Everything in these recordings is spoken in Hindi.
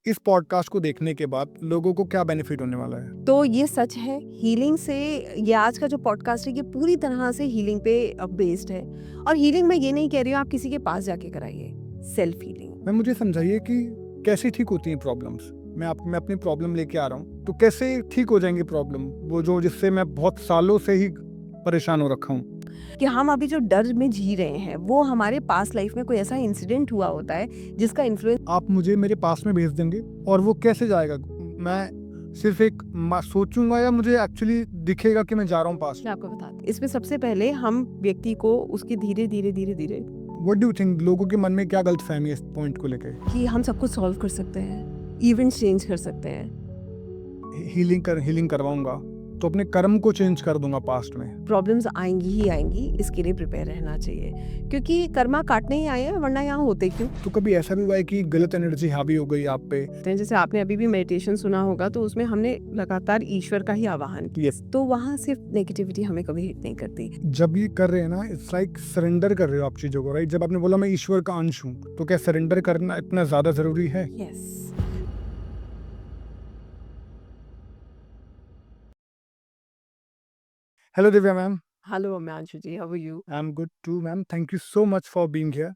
इस पॉडकास्ट को देखने के बाद लोगों को क्या बेनिफिट होने वाला है? तो ये सच है, हीलिंग से ये आज का जो पॉडकास्ट है ये पूरी तरह से हीलिंग पे बेस्ड है। और हीलिंग मैं ये नहीं कह रही हूँ आप किसी के पास जाके कराइए, सेल्फ हीलिंग। मैम मुझे समझाइए कि कैसे ठीक होती हैं प्रॉब्लम्स? मैं अपनी प्रॉब्लम लेके आ रहा हूँ, तो कैसे ठीक हो जाएंगी प्रॉब्लम? वो जो जिससे मैं बहुत सालों से ही परेशान हो रखा हूँ। कि हम अभी जो डर में जी रहे हैं वो हमारे पास लाइफ में कोई ऐसा इंसिडेंट हुआ होता है जिसका इन्फ्लुएंस आप मुझे मेरे पास में भेज देंगे और वो कैसे जाएगा? मैं सिर्फ एक सोचूंगा या मुझे एक्चुअली दिखेगा कि मैं जा रहा हूँ पास? मैं आपको बताती हूँ। इसमें सबसे पहले हम व्यक्ति को उसकी धीरे धीरे धीरे धीरे व्हाट डू यू थिंक, लोगों के मन में क्या गलतफहमी है इस पॉइंट को लेकर? कि हम सब कुछ सॉल्व कर सकते हैं, इवेंट्स चेंज कर सकते हैं। हीलिंग करवाऊंगा तो अपने कर्म को चेंज कर दूंगा पास्ट में। प्रॉब्लम्स आएंगी ही आएंगी, इसके लिए प्रिपेयर रहना चाहिए, क्योंकि कर्मा काटने ही आए हैं, वरना यहाँ होते क्यों। तो कभी ऐसा भी हुआ है कि गलत एनर्जी हावी हो गई आप पे? जैसे आपने अभी भी मेडिटेशन सुना होगा तो उसमें हमने लगातार ईश्वर का ही आवाहन किया, Yes. तो वहाँ सिर्फ नेगेटिविटी हमें कभी हिट नहीं करती। जब ये कर रहे हैं ना, इट्स लाइक सरेंडर कर रहे हो आप चीजों को, राइट? जब आपने बोला मैं ईश्वर का अंश हूँ, तो क्या सरेंडर करना इतना ज्यादा जरूरी है? Yes. Hello Divya ma'am. Hello Amyanshu ji, how are you? I am good too ma'am, thank you so much for being here.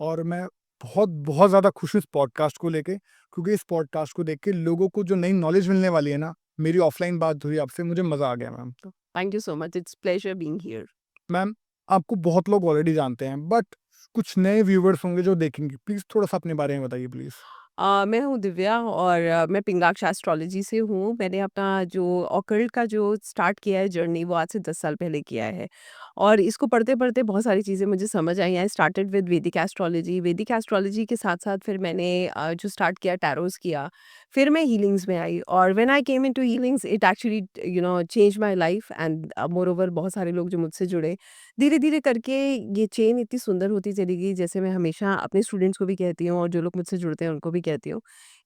और मैं बहुत बहुत ज़्यादा खुश हूँ इस पॉडकास्ट को लेके, क्योंकि इस पॉडकास्ट को देख के लोगों को जो नई नॉलेज मिलने वाली है ना, मेरी ऑफलाइन बात हुई आपसे, मुझे मज़ा आ गया ma'am. Thank you so much, it's pleasure being here. Ma'am, आपको बहुत लोग ऑलरेडी जानते हैं, बट कुछ नए व्यूवर्स होंगे जो देखेंगे, प्लीज़ थोड़ा सा अपने बारे में बताइए प्लीज़। मैं हूँ दिव्या और मैं पिंगाक्ष एस्ट्रोलॉजी से हूँ। मैंने अपना जो ऑकल्ट का जो स्टार्ट किया है जर्नी वो आज से 10 साल पहले किया है। और इसको पढ़ते-पढ़ते बहुत सारी चीज़ें मुझे समझ आई। आई स्टार्टेड विद वैदिक एस्ट्रोलॉजी। वैदिक एस्ट्रोलॉजी के साथ-साथ फिर मैंने जो स्टार्ट किया टैरोज़ किया। फिर मैं हीलिंग्स में आई और when I came into healings it actually changed my life and moreover बहुत सारे लोग जो मुझसे जुड़े। धीरे-धीरे करके ये चेन इतनी सुंदर होती चली गई, जैसे मैं हमेशा अपने स्टूडेंट्स को भी कहती हूँ और जो लोग मुझसे जुड़ते हैं उनको भी कहती हूँ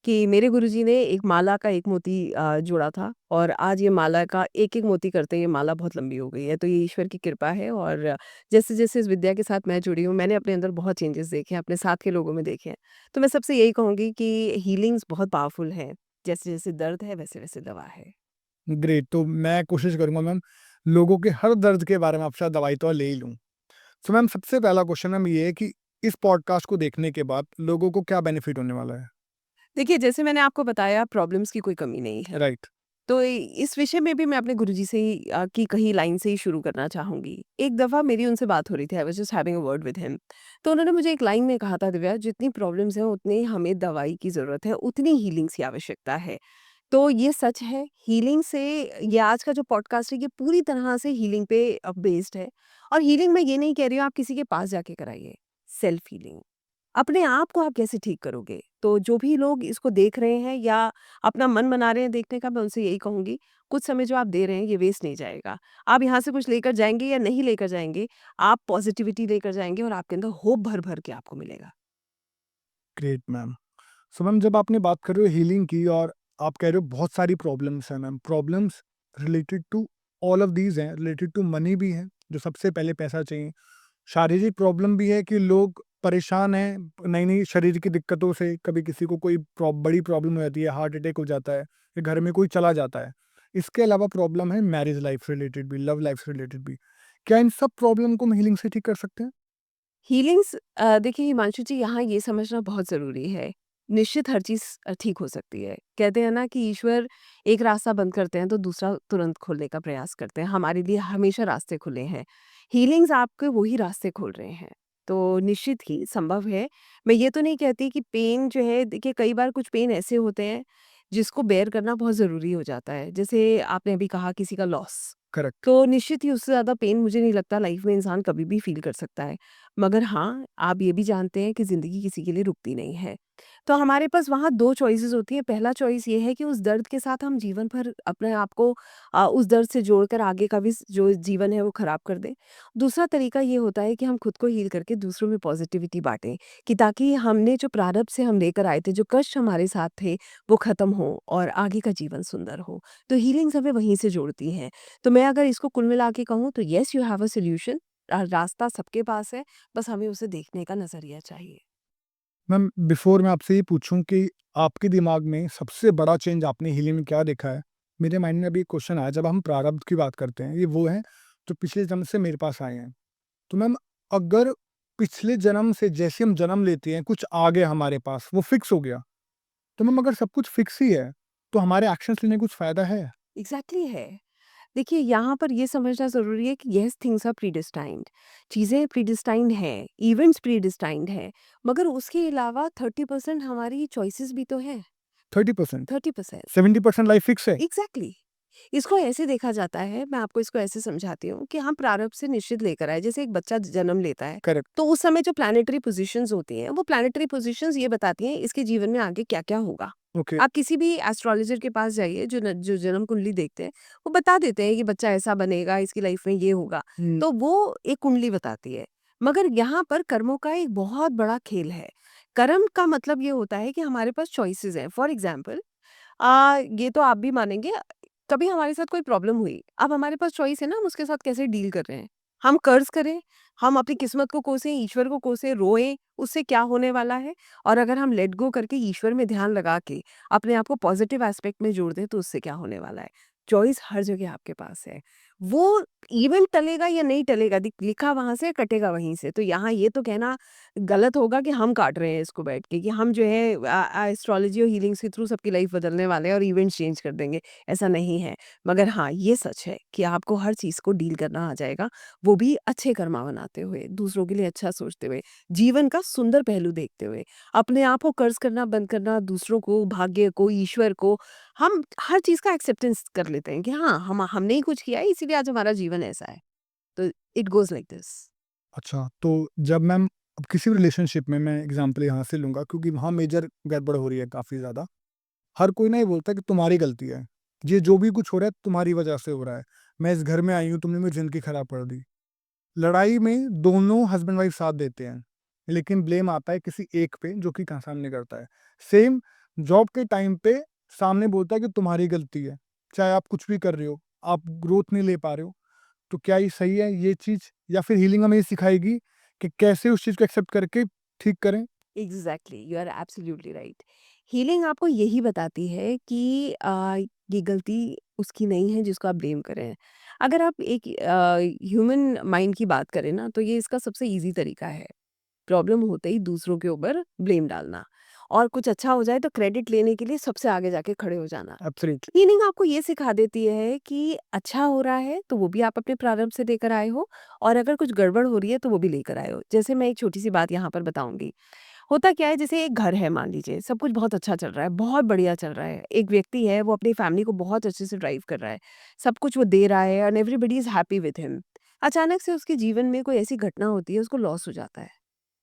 कि मेरे गुरुजी ने एक माला का एक मोती जोड़ा था और आज ये माला का एक-एक मोती करते ये माला बहुत लंबी हो गई है। तो ये ईश्वर की कृपा है और जैसे-जैसे इस विद्या के साथ मैं जुड़ी हूँ, मैंने अपने अंदर बहुत चेंजेस देखे हैं, अपने साथ के लोगों में देखे हैं। तो मैं सबसे यही कहूँगी कि हीलिंग्स बहुत पावरफुल है। जैसे-जैसे दर्द है, वैसे-वैसे दवा है। ग्रेट, तो मैं कोशिश करूंगा मैम, लोगों के हर दर्द के बारे में आपसे दवाई तो ले ही लूँ। तो मैम, सबसे पहला क्वेश्चन मैम ये है कि इस पॉडकास्ट को देखने के बाद लोगों को क्या बेनिफिट होने वाला है? देखिए, जैसे मैंने आपको बताया प्रॉब्लम्स की कोई कमी नहीं है। राइट। तो इस विषय में भी मैं अपने गुरुजी से ही की कही लाइन से ही शुरू करना चाहूँगी। एक दफ़ा मेरी उनसे बात हो रही थी, I was just having a word with him. तो उन्होंने मुझे एक लाइन में कहा था, "दिव्या, जितनी प्रॉब्लम्स हैं उतनी हमें दवाई की ज़रूरत है, उतनी हीलिंग्स की आवश्यकता है।" तो ये सच है, हीलिंग से ये आज का जो पॉडकास्ट है ये पूरी तरह से हीलिंग पे बेस्ड है। और हीलिंग मैं ये नहीं कह रही हूँ आप किसी के पास जाके कराइए, सेल्फ हीलिंग। अपने आप को आप कैसे ठीक करोगे? तो जो भी लोग इसको देख रहे हैं या अपना मन बना रहे हैं देखने का, मैं उनसे यही कहूँगी, कुछ समय जो आप दे रहे हैं ये वेस्ट नहीं जाएगा। आप यहाँ से कुछ लेकर जाएँगे या नहीं लेकर जाएँगे, आप पॉज़िटिविटी लेकर जाएँगे और आपके अंदर होप भर-भर के आपको मिलेगा। Great ma'am. सो मैम, जब आपने बात कर रहे हो हीलिंग की और आप कह रहे हो बहुत सारी प्रॉब्लम्स हैं ma'am, problems related to all of these हैं, रिलेटेड टू मनी भी हैं, जो सबसे पहले पैसा चाहिए। शारीरिक प्रॉब्लम भी है कि लोग परेशान हैं नई नई शरीर की दिक्कतों से, कभी किसी को कोई बड़ी प्रॉब्लम हो जाती है, हार्ट अटैक हो जाता है या घर में कोई चला जाता है। इसके अलावा प्रॉब्लम है मैरिज लाइफ रिलेटेड भी, लव लाइफ रिलेटेड भी। क्या इन सब प्रॉब्लम को हम हीलिंग से ठीक कर सकते हैं? हीलिंग्स देखिए हिमांशु जी, यहाँ ये समझना बहुत ज़रूरी है। निश्चित हर चीज़ ठीक हो सकती है। कहते हैं ना कि ईश्वर एक रास्ता बंद करते हैं तो दूसरा तुरंत खोलने का प्रयास करते हैं। हमारे लिए हमेशा रास्ते खुले हैं। हीलिंग्स आपके वही रास्ते खोल रहे हैं। तो निश्चित ही संभव है। मैं ये तो नहीं कहती कि पेन जो है, देखिए कई बार कुछ पेन ऐसे होते हैं जिसको बेयर करना बहुत ज़रूरी हो जाता है। जैसे आपने अभी कहा किसी का लॉस। करेक्ट। तो निश्चित ही उससे ज़्यादा पेन मुझे नहीं लगता लाइफ में इंसान कभी भी फ़ील कर सकता है। मगर हाँ, आप ये भी जानते हैं कि ज़िंदगी किसी के लिए रुकती नहीं है। तो हमारे पास वहाँ 2 चॉइसेस होती हैं। पहला चॉइस ये है कि उस दर्द के साथ हम जीवन भर अपने आप को उस दर्द से जोड़कर आगे का भी जो जीवन है वो ख़राब कर दें। दूसरा तरीका ये होता है कि हम खुद को हील करके दूसरों में पॉज़िटिविटी बाँटें, कि ताकि हमने जो प्रारब्ध से हम लेकर आए थे, जो कष्ट हमारे साथ थे, वो ख़त्म हो और आगे का जीवन सुंदर हो। तो हीलिंग्स हमें वहीं से जोड़ती हैं। तो मैं अगर इसको कुल मिला के कहूँ तो yes, you have a solution. रास्ता सबके पास है, बस हमें उसे देखने का नज़रिया चाहिए। मैम बिफ़ोर मैं आपसे ये पूछूँ कि आपके दिमाग में सबसे बड़ा चेंज आपने हीलिंग में क्या देखा है? मेरे माइंड में अभी एक क्वेश्चन आया जब हम प्रारब्ध की बात करते हैं, ये वो हैं जो पिछले जन्म से मेरे पास आए हैं। तो मैम अगर पिछले जन्म से जैसे हम जन्म लेते हैं, कुछ आ गया हमारे पास, वो फिक्स हो गया, तो मैम अगर सब कुछ फिक्स ही है, तो हमारे एक्शंस लेने का कुछ फ़ायदा है? एग्ज़ैक्टली है। देखिए, यहाँ पर ये समझना ज़रूरी है कि येस थिंग्स आर प्रीडिस्टाइन्ड। चीज़ें प्रीडिस्टाइन्ड हैं, इवेंट्स प्रीडिस्टाइन्ड हैं, मगर उसके अलावा 30% हमारी चॉइसेस भी तो हैं। 30%, 30%। 70% लाइफ फिक्स है? एग्ज़ैक्टली। इसको ऐसे देखा जाता है, मैं आपको इसको ऐसे समझाती हूँ कि हम प्रारब्ध से निश्चित लेकर आए, जैसे एक बच्चा जन्म लेता है, करेक्ट, तो उस समय जो प्लैनेटरी पोज़ीशंस होती हैं, वो प्लैनेटरी पोज़ीशंस ये बताती हैं इसके जीवन में आगे क्या-क्या होगा। ओके, आप किसी भी एस्ट्रोलॉजर के पास जाइए जो जन्म कुंडली देखते हैं, वो बता देते हैं कि बच्चा ऐसा बनेगा, इसकी लाइफ़ में ये होगा। हुँ, तो वो एक कुंडली बताती है। मगर यहाँ पर कर्मों का एक बहुत बड़ा खेल है। कर्म का मतलब ये होता है कि हमारे पास चॉइसेस हैं। फॉर एग्ज़ाम्पल ये तो आप भी मानेंगे, कभी हमारे साथ कोई प्रॉब्लम हुई, अब हमारे पास चॉइस है ना हम उसके साथ कैसे डील कर रहे हैं। हम कर्ज़ करें, हम अपनी किस्मत को कोसें, ईश्वर को कोसें, रोएँ, उससे क्या होने वाला है? और अगर हम लेट गो करके ईश्वर में ध्यान लगा के अपने आप को पॉज़िटिव एस्पेक्ट में जोड़ दें, तो उससे क्या होने वाला है? चॉइस हर जगह आपके पास है। वो इवेंट टलेगा या नहीं टलेगा, दिक लिखा वहाँ से, कटेगा वहीं से। तो यहाँ ये तो कहना गलत होगा कि हम काट रहे हैं इसको बैठ के कि हम जो है एस्ट्रोलॉजी और हीलिंग्स के थ्रू सबकी लाइफ बदलने वाले हैं और इवेंट्स चेंज कर देंगे, ऐसा नहीं है। मगर हाँ, ये सच है कि आपको हर चीज़ को डील करना आ जाएगा, वो भी अच्छे कर्मा बनाते हुए, दूसरों के लिए अच्छा सोचते हुए, जीवन का सुंदर पहलू देखते हुए, अपने आप को कर्ज़ करना बंद करना, दूसरों को, भाग्य को, ईश्वर को, हम हर चीज़ का एक्सेप्टेंस कर लेते हैं कि हाँ, हमने ही कुछ किया है इसीलिए आज हमारा जीवन ऐसा है। तो इट गोज़ लाइक दिस। अच्छा तो जब मैम अब किसी भी रिलेशनशिप में मैं एग्ज़ाम्पल यहाँ से लूँगा क्योंकि वहाँ मेजर गड़बड़ हो रही है काफ़ी ज़्यादा। हर कोई ना ये बोलता है कि तुम्हारी गलती है। ये जो भी कुछ हो रहा है तुम्हारी वजह से हो रहा है। मैं इस घर में आई हूँ तुमने मेरी ज़िंदगी खराब कर दी। लड़ाई में दोनों हस्बैंड वाइफ साथ देते हैं, लेकिन ब्लेम आता है किसी एक पे जो कि सामने करता है। सेम जॉब के टाइम पे सामने बोलता है कि तुम्हारी गलती है, चाहे आप कुछ भी कर रहे हो, आप ग्रोथ नहीं ले पा रहे हो। तो क्या ये सही है ये चीज़ या फिर हीलिंग हमें ये सिखाएगी कि कैसे उस चीज़ को एक्सेप्ट करके ठीक करें? Exactly, you are absolutely right. Healing आपको यही बताती है कि ये गलती उसकी नहीं है जिसको आप ब्लेम कर रहे हैं। अगर आप एक ह्यूमन माइंड की बात करें ना, तो ये इसका सबसे इजी तरीका है। प्रॉब्लम होते ही दूसरों के ऊपर ब्लेम डालना, और कुछ अच्छा हो जाए तो क्रेडिट लेने के लिए सबसे आगे जाके खड़े हो जाना। एब्सोल्युटली। हीलिंग आपको ये सिखा देती है कि अच्छा हो रहा है तो वो भी आप अपने प्रारंभ से लेकर आए हो, और अगर कुछ गड़बड़ हो रही है तो वो भी लेकर आए हो। जैसे मैं एक छोटी सी बात यहाँ पर बताऊंगी। होता क्या है, जैसे एक घर है, मान लीजिए सब कुछ बहुत अच्छा चल रहा है, बहुत बढ़िया चल रहा है, एक व्यक्ति है वो अपनी फैमिली को बहुत अच्छे से ड्राइव कर रहा है, सब कुछ वो दे रहा है and everybody is happy with him. अचानक से उसके जीवन में कोई ऐसी घटना होती है, उसको लॉस हो जाता है।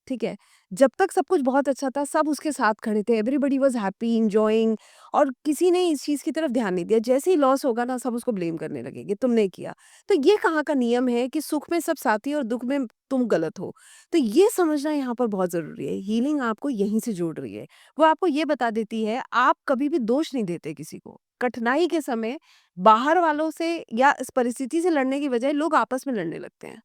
ठीक है? जब तक सब कुछ बहुत अच्छा था, सब उसके साथ खड़े थे, एवरीबॉडी वाज़ हैप्पी, एन्जॉयिंग, और किसी ने इस चीज़ की तरफ ध्यान नहीं दिया। जैसे ही लॉस होगा ना, सब उसको ब्लेम करने लगेंगे, तुमने किया। तो ये कहाँ का नियम है कि सुख में सब साथी और दुःख में तुम गलत हो? तो ये समझना यहाँ पर बहुत ज़रूरी है। हीलिंग आपको यहीं से जोड़ रही है। वो आपको ये बता देती है, आप कभी भी दोष नहीं देते किसी को। कठिनाई के समय बाहर वालों से या इस परिस्थिति से लड़ने की बजाय लोग आपस में लड़ने लगते हैं।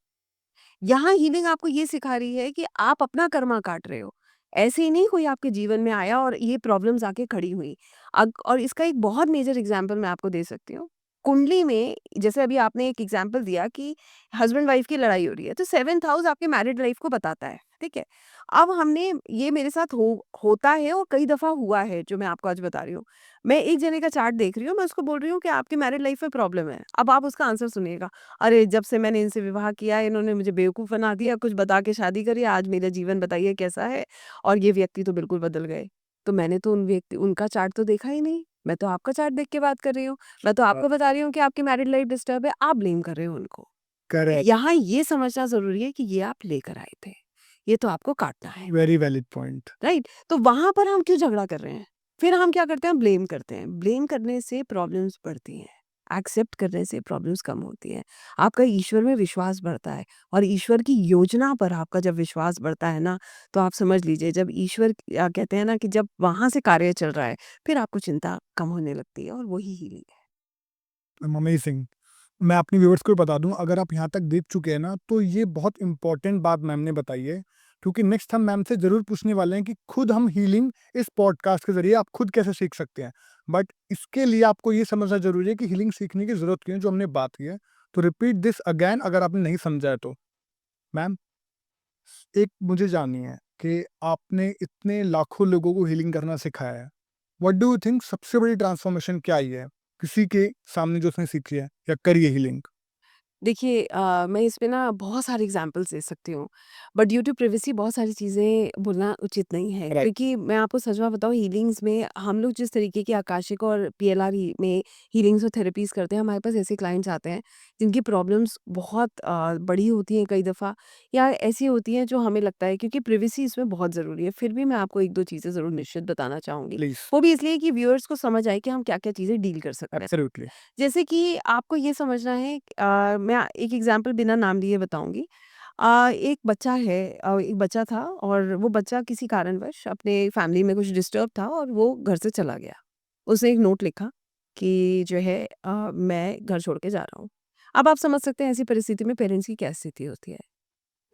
यहाँ हीलिंग आपको ये सिखा रही है कि आप अपना कर्मा काट रहे हो। ऐसे ही नहीं कोई आपके जीवन में आया और ये प्रॉब्लम्स आके खड़ी हुई। और इसका एक बहुत मेजर एग्जांपल मैं आपको दे सकती हूँ। कुंडली में जैसे अभी आपने एक एग्जांपल दिया कि हस्बैंड वाइफ की लड़ाई हो रही है, तो 7th हाउस आपके मैरिड लाइफ को बताता है, ठीक है? अब हमने ये मेरे साथ होता है और कई दफ़ा हुआ है जो मैं आपको आज बता रही हूँ। मैं एक जने का चार्ट देख रही हूँ, मैं उसको बोल रही हूँ कि आपकी मैरिड लाइफ में प्रॉब्लम है। अब आप उसका आंसर सुनिएगा। अरे! जब से मैंने इनसे विवाह किया है, इन्होंने मुझे बेवकूफ़ बना दिया, कुछ बता के शादी करी, आज मेरा जीवन बताइए कैसा है, और ये व्यक्ति तो बिल्कुल बदल गए। तो मैंने तो उनका चार्ट तो देखा ही नहीं, मैं तो आपका चार्ट देख के बात कर रही हूँ। मैं तो आपको बता रही हूँ कि आपकी मैरिड लाइफ डिस्टर्ब है, आप ब्लेम कर रहे हो उनको। करेक्ट, यहाँ ये समझना ज़रूरी है कि ये आप लेकर आए थे, ये तो आपको काटना है। Very valid point. राइट? तो वहाँ पर हम क्यों झगड़ा कर रहे हैं? फिर हम क्या करते हैं, ब्लेम करते हैं। ब्लेम करने से प्रॉब्लम्स बढ़ती हैं, एक्सेप्ट करने से प्रॉब्लम्स कम होती हैं। आपका ईश्वर में विश्वास बढ़ता है, और ईश्वर की योजना पर आपका जब विश्वास बढ़ता है ना, तो आप समझ लीजिए, जब ईश्वर कहते हैं ना कि जब वहाँ से कार्य चल रहा है, फिर आपको चिंता कम होने लगती है, और वही हीलिंग है। अमेजिंग। मैं अपनी व्यूअर्स को भी बता दूँ अगर आप यहाँ तक देख चुके हैं ना, तो ये बहुत इम्पोर्टेंट बात मैम ने बताई है। क्योंकि नेक्स्ट हम मैम से ज़रूर पूछने वाले हैं कि खुद हम हीलिंग इस पॉडकास्ट के ज़रिए आप खुद कैसे सीख सकते हैं। बट इसके लिए आपको ये समझना ज़रूरी है कि हीलिंग सीखने की ज़रूरत क्यों है, जो हमने बात की है। तो रिपीट दिस अगेन अगर आपने नहीं समझा है तो। मैम, एक मुझे जाननी है कि आपने इतने लाखों लोगों को हीलिंग करना सिखाया है। व्हाट डू यू थिंक सबसे बड़ी ट्रांसफॉर्मेशन क्या आई है? किसी के सामने जो उसने सीखी है या करी है हीलिंग? देखिए मैं इसमें ना बहुत सारे एग्जांपल्स दे सकती हूँ, बट ड्यू टू प्राइवेसी बहुत सारी चीज़ें बोलना उचित नहीं है, राइट। क्योंकि मैं आपको सच बात बताऊँ, हीलिंग्स में हम लोग जिस तरीके की आकाशिक और पीएलआर में हीलिंग्स और थेरेपीज़ करते हैं, हमारे पास ऐसे क्लाइंट्स आते हैं जिनकी प्रॉब्लम्स बहुत बड़ी होती हैं कई दफ़ा, या ऐसी होती हैं जो हमें लगता है, क्योंकि प्राइवेसी इसमें बहुत ज़रूरी है। फिर भी मैं आपको 1-2 चीज़ें ज़रूर निश्चित बताना चाहूँगी। प्लीज़। वो भी इसलिए कि व्यूअर्स को समझ आए कि हम क्या-क्या चीज़ें डील कर सकते हैं। एब्सोल्युटली। जैसे कि आपको ये समझना है, मैं एक एग्जांपल बिना नाम लिए बताऊँगी। एक बच्चा है, एक बच्चा था और वो बच्चा किसी कारणवश अपने फैमिली में कुछ डिस्टर्ब था और वो घर से चला गया। उसने एक नोट लिखा कि जो है मैं घर छोड़ के जा रहा हूँ। अब आप समझ सकते हैं ऐसी परिस्थिति में पेरेंट्स की क्या स्थिति होती है।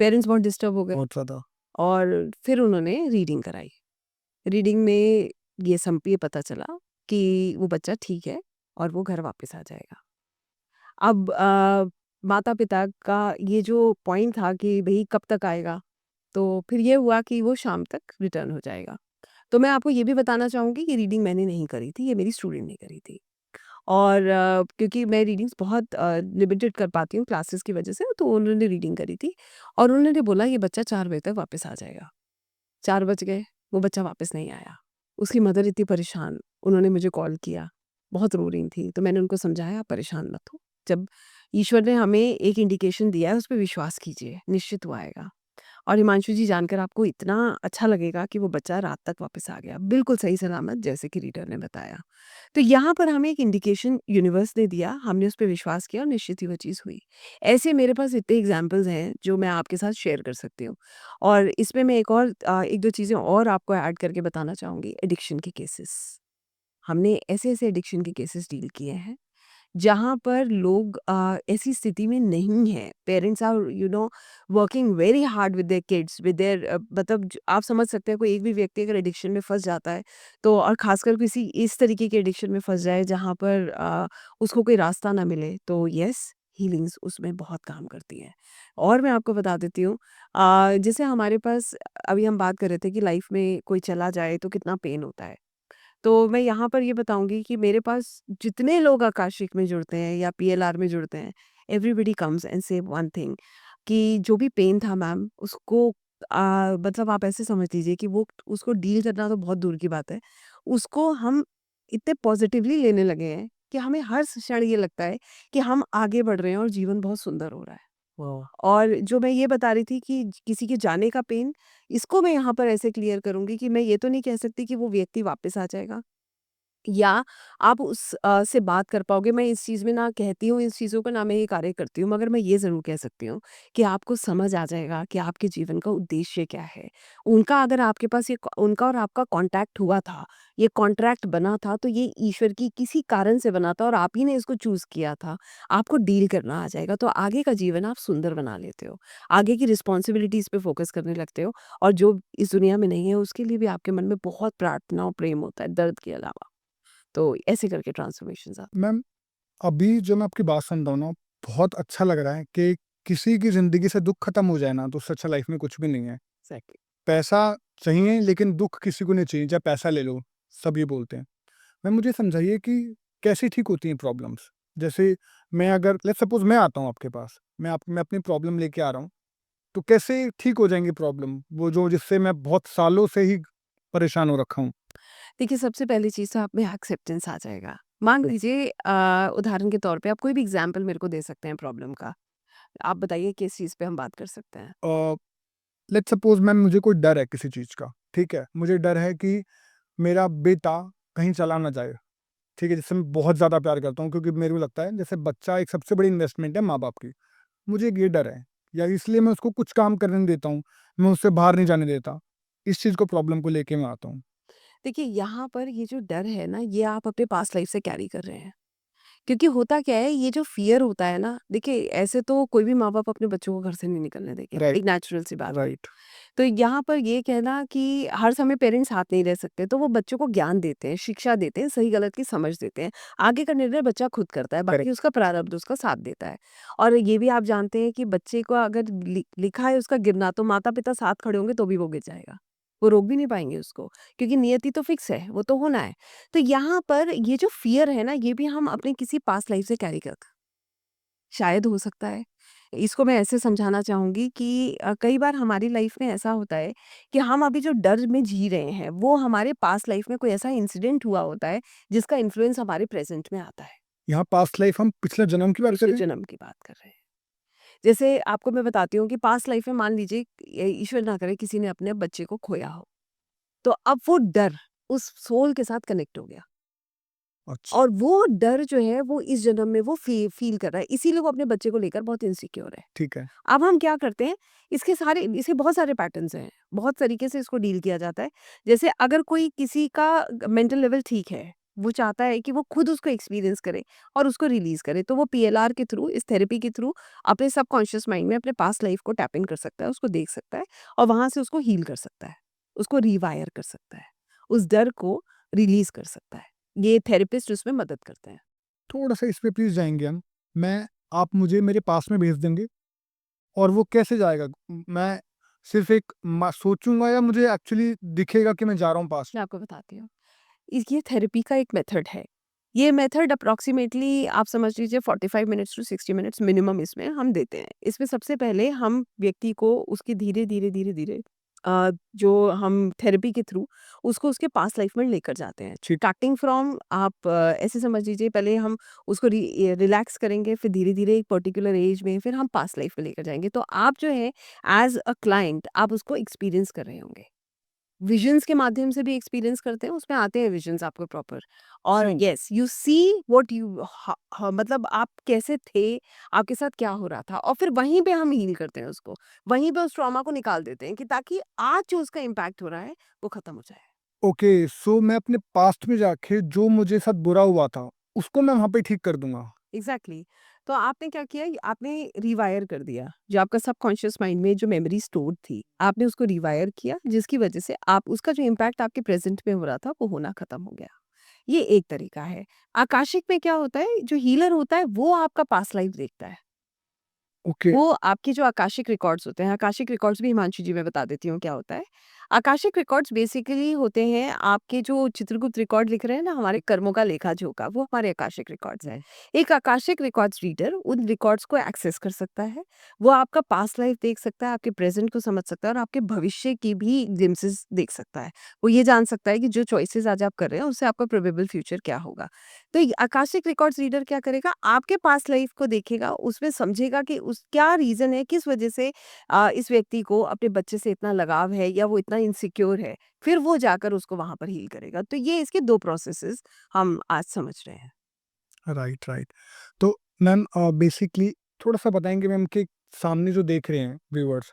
पेरेंट्स बहुत डिस्टर्ब हो गए बहुत ज़्यादा। और फिर उन्होंने रीडिंग कराई। रीडिंग में ये पता चला कि वो बच्चा ठीक है और वो घर वापस आ जाएगा। अब माता-पिता का ये जो पॉइंट था कि भई कब तक आएगा? तो फिर ये हुआ कि वो शाम तक रिटर्न हो जाएगा। तो मैं आपको ये भी बताना चाहूँगी कि रीडिंग मैंने नहीं करी थी, ये मेरी स्टूडेंट ने करी थी। और क्योंकि मैं रीडिंग्स बहुत लिमिटेड कर पाती हूँ क्लासेस की वजह से, तो उन्होंने रीडिंग करी थी और उन्होंने बोला ये बच्चा 4 बजे तक वापस आ जाएगा। 4 बज गए, वो बच्चा वापस नहीं आया। उसकी मदर इतनी परेशान, उन्होंने मुझे कॉल किया, बहुत रो रही थी। तो मैंने उनको समझाया, आप परेशान मत हो। जब ईश्वर ने हमें एक इंडिकेशन दिया है, उस पे विश्वास कीजिए, निश्चित वो आएगा। और हिमांशु जी, जानकर आपको इतना अच्छा लगेगा कि वो बच्चा रात तक वापस आ गया, बिल्कुल सही सलामत, जैसे कि रीडर ने बताया। तो यहाँ पर हमें एक इंडिकेशन यूनिवर्स ने दिया, हमने उस पे विश्वास किया और निश्चित ही वो चीज़ हुई। ऐसे मेरे पास इतने एग्ज़ाम्पल्स हैं जो मैं आपके साथ शेयर कर सकती हूँ। और इसमें मैं एक और 1-2 चीज़ें और आपको ऐड करके बताना चाहूँगी, एडिक्शन के केसेस। हमने ऐसे-ऐसे एडिक्शन के केसेस डील किए हैं जहाँ पर लोग ऐसी स्थिति में नहीं हैं, parents are working very hard with their kids, with their मतलब आप समझ सकते हैं, कोई एक भी व्यक्ति अगर एडिक्शन में फंस जाता है, तो और खासकर किसी इस तरीके के एडिक्शन में फंस जाए जहाँ पर उसको कोई रास्ता ना मिले, तो यस, हीलिंग्स उसमें बहुत काम करती हैं। और मैं आपको बता देती हूँ, जैसे हमारे पास अभी हम बात कर रहे थे कि लाइफ में कोई चला जाए तो कितना पेन होता है। तो मैं यहाँ पर ये बताऊँगी कि मेरे पास जितने लोग आकाशिक में जुड़ते हैं या पीएलआर में जुड़ते हैं, एवरीबॉडी कम्स एंड से वन थिंग कि जो भी पेन था मैम, उसको मतलब आप ऐसे समझ लीजिए कि वो उसको डील करना तो बहुत दूर की बात है। उसको हम इतने पॉज़िटिवली लेने लगे हैं कि हमें हर क्षण ये लगता है कि हम आगे बढ़ रहे हैं और जीवन बहुत सुंदर हो रहा है। वाह! और जो मैं ये बता रही थी कि किसी के जाने का पेन, इसको मैं यहाँ पर ऐसे क्लियर करूँगी कि मैं ये तो नहीं कह सकती कि वो व्यक्ति वापस आ जाएगा। या आप से बात कर पाओगे। मैं इस चीज़ में ना कहती हूँ इस चीज़ों का, ना मैं ये कार्य करती हूँ, मगर मैं ये ज़रूर कह सकती हूँ कि आपको समझ आ जाएगा कि आपके जीवन का उद्देश्य क्या है। उनका अगर आपके पास उनका और आपका कॉन्टैक्ट हुआ था, ये कॉन्ट्रैक्ट बना था, तो ये ईश्वर की किसी कारण से बना था और आप ही ने इसको चूज़ किया था। आपको डील करना आ जाएगा, तो आगे का जीवन आप सुंदर बना लेते हो। आगे की रिस्पॉन्सिबिलिटीज़ पे फ़ोकस करने लगते हो और जो इस दुनिया में नहीं है, उसके लिए भी आपके मन में बहुत प्रार्थना और प्रेम होता है, दर्द के अलावा। तो ऐसे करके ट्रांसफॉर्मेशंस आते हैं। मैम, अभी जो मैं आपकी बात सुन रहा हूँ ना, बहुत अच्छा लग रहा है कि किसी की ज़िंदगी से दुःख खत्म हो जाए ना, तो उससे अच्छा लाइफ़ में कुछ भी नहीं है। एग्ज़ैक्टली। पैसा चाहिए लेकिन दुःख किसी को नहीं चाहिए, चाहे पैसा ले लो, सब ये बोलते हैं। मैम, मुझे समझाइए कि कैसे ठीक होती हैं प्रॉब्लम्स? जैसे मैं अगर लेट्स सपोज़ मैं आता हूँ आपके पास, मैं अपनी प्रॉब्लम लेके आ रहा हूँ, तो कैसे ठीक हो जाएँगी प्रॉब्लम? वो जो जिससे मैं बहुत सालों से ही परेशान हो रखा हूँ। देखिए, सबसे पहली चीज़ तो आप में एक्सेप्टेंस आ जाएगा। मान लीजिए उदाहरण के तौर पे आप कोई भी एग्ज़ाम्पल मेरे को दे सकते हैं प्रॉब्लम का। आप बताइए किस चीज़ पे हम बात कर सकते हैं? अ, लेट्स सपोज़ मैम मुझे कोई डर है किसी चीज़ का, ठीक है? मुझे डर है कि मेरा बेटा कहीं चला ना जाए, ठीक है? जिससे मैं बहुत ज़्यादा प्यार करता हूँ, क्योंकि मेरे को लगता है जैसे बच्चा एक सबसे बड़ी इन्वेस्टमेंट है माँ-बाप की। मुझे एक ये डर है, या इसलिए मैं उसको कुछ काम करने नहीं देता हूँ, मैं उससे बाहर नहीं जाने देता। इस चीज़ को प्रॉब्लम को लेके मैं आता हूँ। देखिए, यहाँ पर ये जो डर है ना, ये आप अपने पास्ट लाइफ़ से कैरी कर रहे हैं। क्योंकि होता क्या है, ये जो फ़ियर होता है ना, देखिए ऐसे तो कोई भी माँ-बाप अपने बच्चों को घर से नहीं निकलने देंगे, राइट, एक नेचुरल सी बात है। राइट। तो यहाँ पर ये कहना कि हर समय पेरेंट्स साथ नहीं रह सकते, तो वो बच्चों को ज्ञान देते हैं, शिक्षा देते हैं, सही-गलत की समझ देते हैं। आगे का निर्णय बच्चा खुद करता है, बाकी करेक्ट। उसका प्रारब्ध उसका साथ देता है। और ये भी आप जानते हैं कि बच्चे को अगर लिखा है उसका गिरना, तो माता-पिता साथ खड़े होंगे तो भी वो गिर जाएगा। वो रोक भी नहीं पाएँगे उसको, क्योंकि नियति तो फिक्स है, वो तो होना है। तो यहाँ पर ये जो फ़ियर है ना, ये भी हम अपनी किसी पास्ट लाइफ़ से कैरी कर शायद हो सकता है। इसको मैं ऐसे समझाना चाहूँगी कि कई बार हमारी लाइफ में ऐसा होता है कि हम अभी जो डर में जी रहे हैं, वो हमारे पास्ट लाइफ में कोई ऐसा इंसिडेंट हुआ होता है, जिसका इन्फ्लुएंस हमारे प्रेज़ेंट में आता है, यहाँ पास्ट लाइफ हम पिछले जन्म की बात कर पिछले रहे हैं? जन्म की बात कर रहे हैं। जैसे आपको मैं बताती हूँ कि पास्ट लाइफ में मान लीजिए ईश्वर ना करे किसी ने अपने बच्चे को खोया हो, तो अब वो डर उस सोल के साथ कनेक्ट हो गया। अच्छा, और वो डर जो है वो इस जन्म में वो फ़ील कर रहा है, इसीलिए वो अपने बच्चे को लेकर बहुत इनसिक्योर है। ठीक है। अब हम क्या करते हैं, इसके बहुत सारे पैटर्न्स हैं, बहुत तरीके से इसको डील किया जाता है। जैसे अगर कोई किसी का मेंटल लेवल ठीक है, वो चाहता है कि वो खुद उसको एक्सपीरियंस करे और उसको रिलीज़ करे, तो वो पीएलआर के थ्रू, इस थेरेपी के थ्रू अपने सबकॉन्शियस माइंड में अपने पास्ट लाइफ़ को टैप इन कर सकता है, उसको देख सकता है और वहाँ से उसको हील कर सकता है, उसको रिवायर कर सकता है, उस डर को रिलीज़ कर सकता है। ये थेरेपिस्ट उसमें मदद करते हैं। थोड़ा-सा इस पे प्लीज़ जाएँगे हम। मैं आप मुझे मेरे पास में भेज देंगे और वो कैसे जाएगा? मैं सिर्फ़ एक सोचूँगा या मुझे एक्चुअली दिखेगा कि मैं जा रहा हूँ पास? मैं आपको बताती हूँ। ये थेरेपी का एक मेथड है। ये मेथड अप्रॉक्सिमेटली आप समझ लीजिए 45 मिनट्स टू 60 मिनट्स मिनिमम इसमें हम देते हैं। इसमें सबसे पहले हम व्यक्ति को उसकी धीरे-धीरे जो हम थेरेपी के थ्रू उसको उसके पास्ट लाइफ में लेकर जाते हैं। ठीक। स्टार्टिंग फ्रॉम आप ऐसे समझ लीजिए, पहले हम उसको रिलैक्स करेंगे, फिर धीरे-धीरे एक पर्टिकुलर एज में फिर हम पास्ट लाइफ में लेकर जाएँगे। तो आप जो है एज़ अ क्लाइंट आप उसको एक्सपीरियंस कर रहे होंगे। विज़न्स के माध्यम से भी एक्सपीरियंस करते हैं, उसमें आते हैं विज़न्स आपको प्रॉपर। और सही। Yes, you see what you ह ह मतलब आप कैसे थे, आपके साथ क्या हो रहा था और फिर वहीं पे हम हील करते हैं उसको। वहीं पे उस ट्रॉमा को निकाल देते हैं कि ताकि आज जो उसका इम्पैक्ट हो रहा है, वो खत्म हो जाए। ओके, सो मैं अपने पास्ट में जाके जो मुझे साथ बुरा हुआ था, उसको मैं वहाँ पे ठीक कर दूँगा। एग्ज़ैक्टली। तो आपने क्या किया, आपने रिवायर कर दिया। जो आपका सबकॉन्शियस माइंड में जो मेमोरी स्टोर्ड थी, आपने उसको रिवायर किया, जिसकी वजह से आप उसका जो इम्पैक्ट आपके प्रेज़ेंट में हो रहा था, वो होना खत्म हो गया। ये एक तरीका है। आकाशिक में क्या होता है, जो हीलर होता है वो आपका पास्ट लाइफ देखता है। ओके, वो आपके जो आकाशिक रिकॉर्ड्स होते हैं, आकाशिक रिकॉर्ड्स भी हिमांशु जी मैं बता देती हूँ क्या होता है। आकाशिक रिकॉर्ड्स बेसिकली होते हैं आपके जो चित्रगुप्त रिकॉर्ड लिख रहे हैं ना, हमारे कर्मों का लेखा-जोखा, वो हमारे आकाशिक रिकॉर्ड्स हैं। एक आकाशिक रिकॉर्ड्स रीडर उन रिकॉर्ड्स को एक्सेस कर सकता है। वो आपका पास्ट लाइफ देख सकता है, आपके प्रेज़ेंट को समझ सकता है और आपके भविष्य की भी ग्लिम्पसेस देख सकता है। वो ये जान सकता है कि जो चॉइसेस आज आप कर रहे हैं, उससे आपका प्रोबेबल फ्यूचर क्या होगा। तो ये आकाशिक रिकॉर्ड्स रीडर क्या करेगा, आपके पास्ट लाइफ को देखेगा, उसमें समझेगा कि उस क्या रीज़न है, किस वजह से इस व्यक्ति को अपने बच्चे से इतना लगाव है या वो इतना इनसिक्योर है। फिर वो जाकर उसको वहाँ पर हील करेगा। तो ये इसके 2 प्रोसेसेस हम आज समझ रहे हैं। Right, right. तो मैम बेसिकली थोड़ा-सा बताएँगे मैम कि सामने जो देख रहे हैं व्यूअर्स,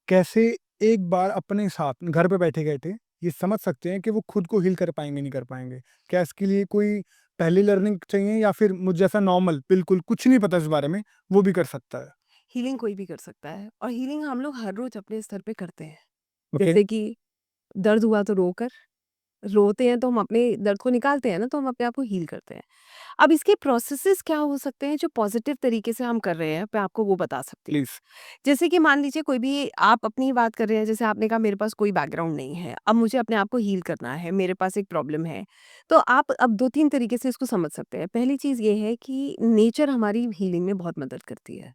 कैसे एक बार अपने साथ घर पे बैठे-बैठे ये समझ सकते हैं कि वो खुद को हील कर पाएँगे, नहीं कर पाएँगे? क्या इसके लिए कोई पहली लर्निंग चाहिए या फिर मुझ जैसा नॉर्मल बिल्कुल कुछ नहीं पता इस बारे में, वो भी कर सकता है? हीलिंग कोई भी कर सकता है और हीलिंग हम लोग हर रोज़ अपने स्तर पे करते हैं। ओके, जैसे कि दर्द हुआ तो रोकर रोते हैं तो हम अपने दर्द को निकालते हैं ना, तो हम अपने आप को हील करते हैं। अब इसके प्रोसेसेस क्या हो सकते हैं जो पॉजिटिव तरीके से हम कर रहे हैं, मैं आपको वो बता सकती हूँ। प्लीज़। जैसे कि मान लीजिए कोई भी आप अपनी ही बात कर रहे हैं, जैसे आपने कहा मेरे पास कोई बैकग्राउंड नहीं है, अब मुझे अपने आप को हील करना है, मेरे पास एक प्रॉब्लम है। तो आप अब 2-3 तरीके से इसको समझ सकते हैं। पहली चीज़ ये है कि नेचर हमारी हीलिंग में बहुत मदद करती है।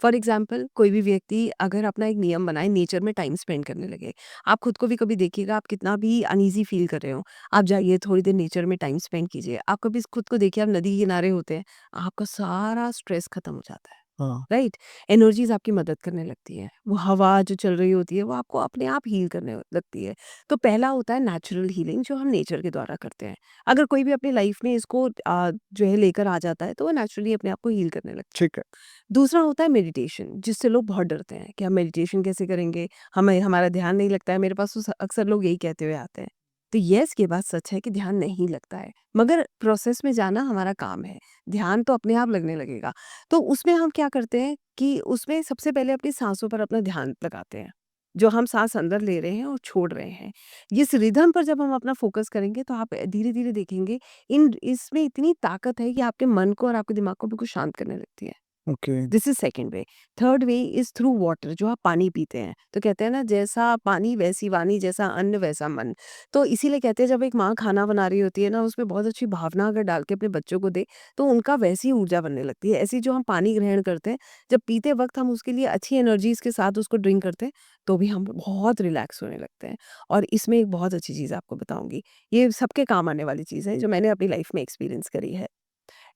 फॉर एग्जाम्पल कोई भी व्यक्ति अगर अपना एक नियम बनाए, नेचर में टाइम स्पेंड करने लगे। आप खुद को भी कभी देखिएगा, आप कितना भी अनईजी फील कर रहे हो, आप जाइए थोड़ी देर नेचर में टाइम स्पेंड कीजिए। आप कभी खुद को देखिए, आप नदी के किनारे होते हैं, आपका सारा स्ट्रेस खत्म हो जाता है। हाँ, राइट? एनर्जीज़ आपकी मदद करने लगती हैं। वो हवा जो चल रही होती है, वो आपको अपने आप हील करने लगती है। तो पहला होता है नेचुरल हीलिंग, जो हम नेचर के द्वारा करते हैं। अगर कोई भी अपनी लाइफ में इसको जो है लेकर आ जाता है, तो वो नेचुरली अपने आप को हील करने लगता है। ठीक है। दूसरा होता है मेडिटेशन, जिससे लोग बहुत डरते हैं कि हम मेडिटेशन कैसे करेंगे? हमें हमारा ध्यान नहीं लगता है। मेरे पास तो अक्सर लोग यही कहते हुए आते हैं। तो येस, ये बात सच है कि ध्यान नहीं लगता है, मगर प्रोसेस में जाना हमारा काम है। ध्यान तो अपने आप लगने लगेगा। तो उसमें हम क्या करते हैं कि उसमें सबसे पहले अपनी साँसों पर अपना ध्यान लगाते हैं। जो हम साँस अंदर ले रहे हैं और छोड़ रहे हैं। इस रिदम पर जब हम अपना फ़ोकस करेंगे तो आप धीरे-धीरे देखेंगे इन इसमें इतनी ताकत है कि आपके मन को और आपके दिमाग को बिल्कुल शांत करने लगती है। Okay. This is second way. Third way is through water, जो आप पानी पीते हैं। तो कहते हैं ना, जैसा पानी वैसी वाणी, जैसा अन्न वैसा मन। तो इसीलिए कहते हैं जब एक माँ खाना बना रही होती है ना, उसमें बहुत अच्छी भावना अगर डाल के अपने बच्चों को दे, तो उनका वैसी ऊर्जा बनने लगती है। ऐसी जो हम पानी ग्रहण करते हैं, जब पीते वक्त हम उसके लिए अच्छी एनर्जीज के साथ उसको ड्रिंक करते हैं, तो भी हम बहुत रिलैक्स होने लगते हैं। और इसमें एक बहुत अच्छी चीज़ आपको बताऊंगी, ये सबके काम आने वाली चीज़ है जो मैंने अपनी लाइफ में एक्सपीरियंस करी है।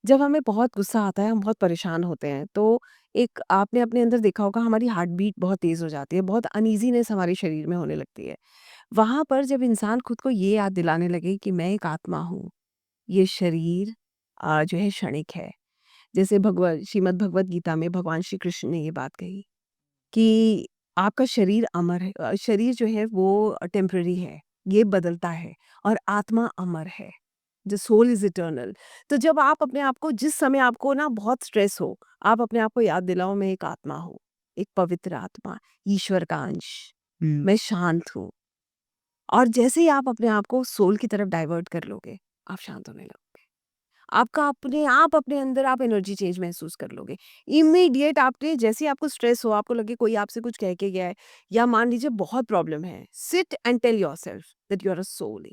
जब हमें बहुत गुस्सा आता है, हम बहुत परेशान होते हैं, तो एक आपने अपने अंदर देखा होगा, हमारी हार्ट बीट बहुत तेज़ हो जाती है, बहुत अनईज़ीनेस हमारे शरीर में होने लगती है। वहाँ पर जब इंसान खुद को ये याद दिलाने लगे कि मैं एक आत्मा हूँ, ये शरीर जो है क्षणिक है। जैसे भगवद श्रीमद् भगवद गीता में भगवान श्री कृष्ण ने ये बात कही कि आपका शरीर अमर है, शरीर जो है वो टेम्परेरी है, ये बदलता है, और आत्मा अमर है। The soul is eternal. तो जब आप अपने आप को, जिस समय आपको ना बहुत स्ट्रेस हो, आप अपने आप को याद दिलाओ, मैं एक आत्मा हूँ, एक पवित्र आत्मा, ईश्वर का अंश, हुँ। मैं शांत हूँ। और जैसे ही आप अपने आप को सोल की तरफ डाइवर्ट कर लोगे, आप शांत होने लगोगे। आपका अपने आप अपने अंदर आप एनर्जी चेंज महसूस कर लोगे। इमीडिएट आपने, जैसे ही आपको स्ट्रेस हो, आपको लगे कोई आपसे कुछ कह के गया है, या मान लीजिए बहुत प्रॉब्लम है, sit and tell yourself that you are a soul.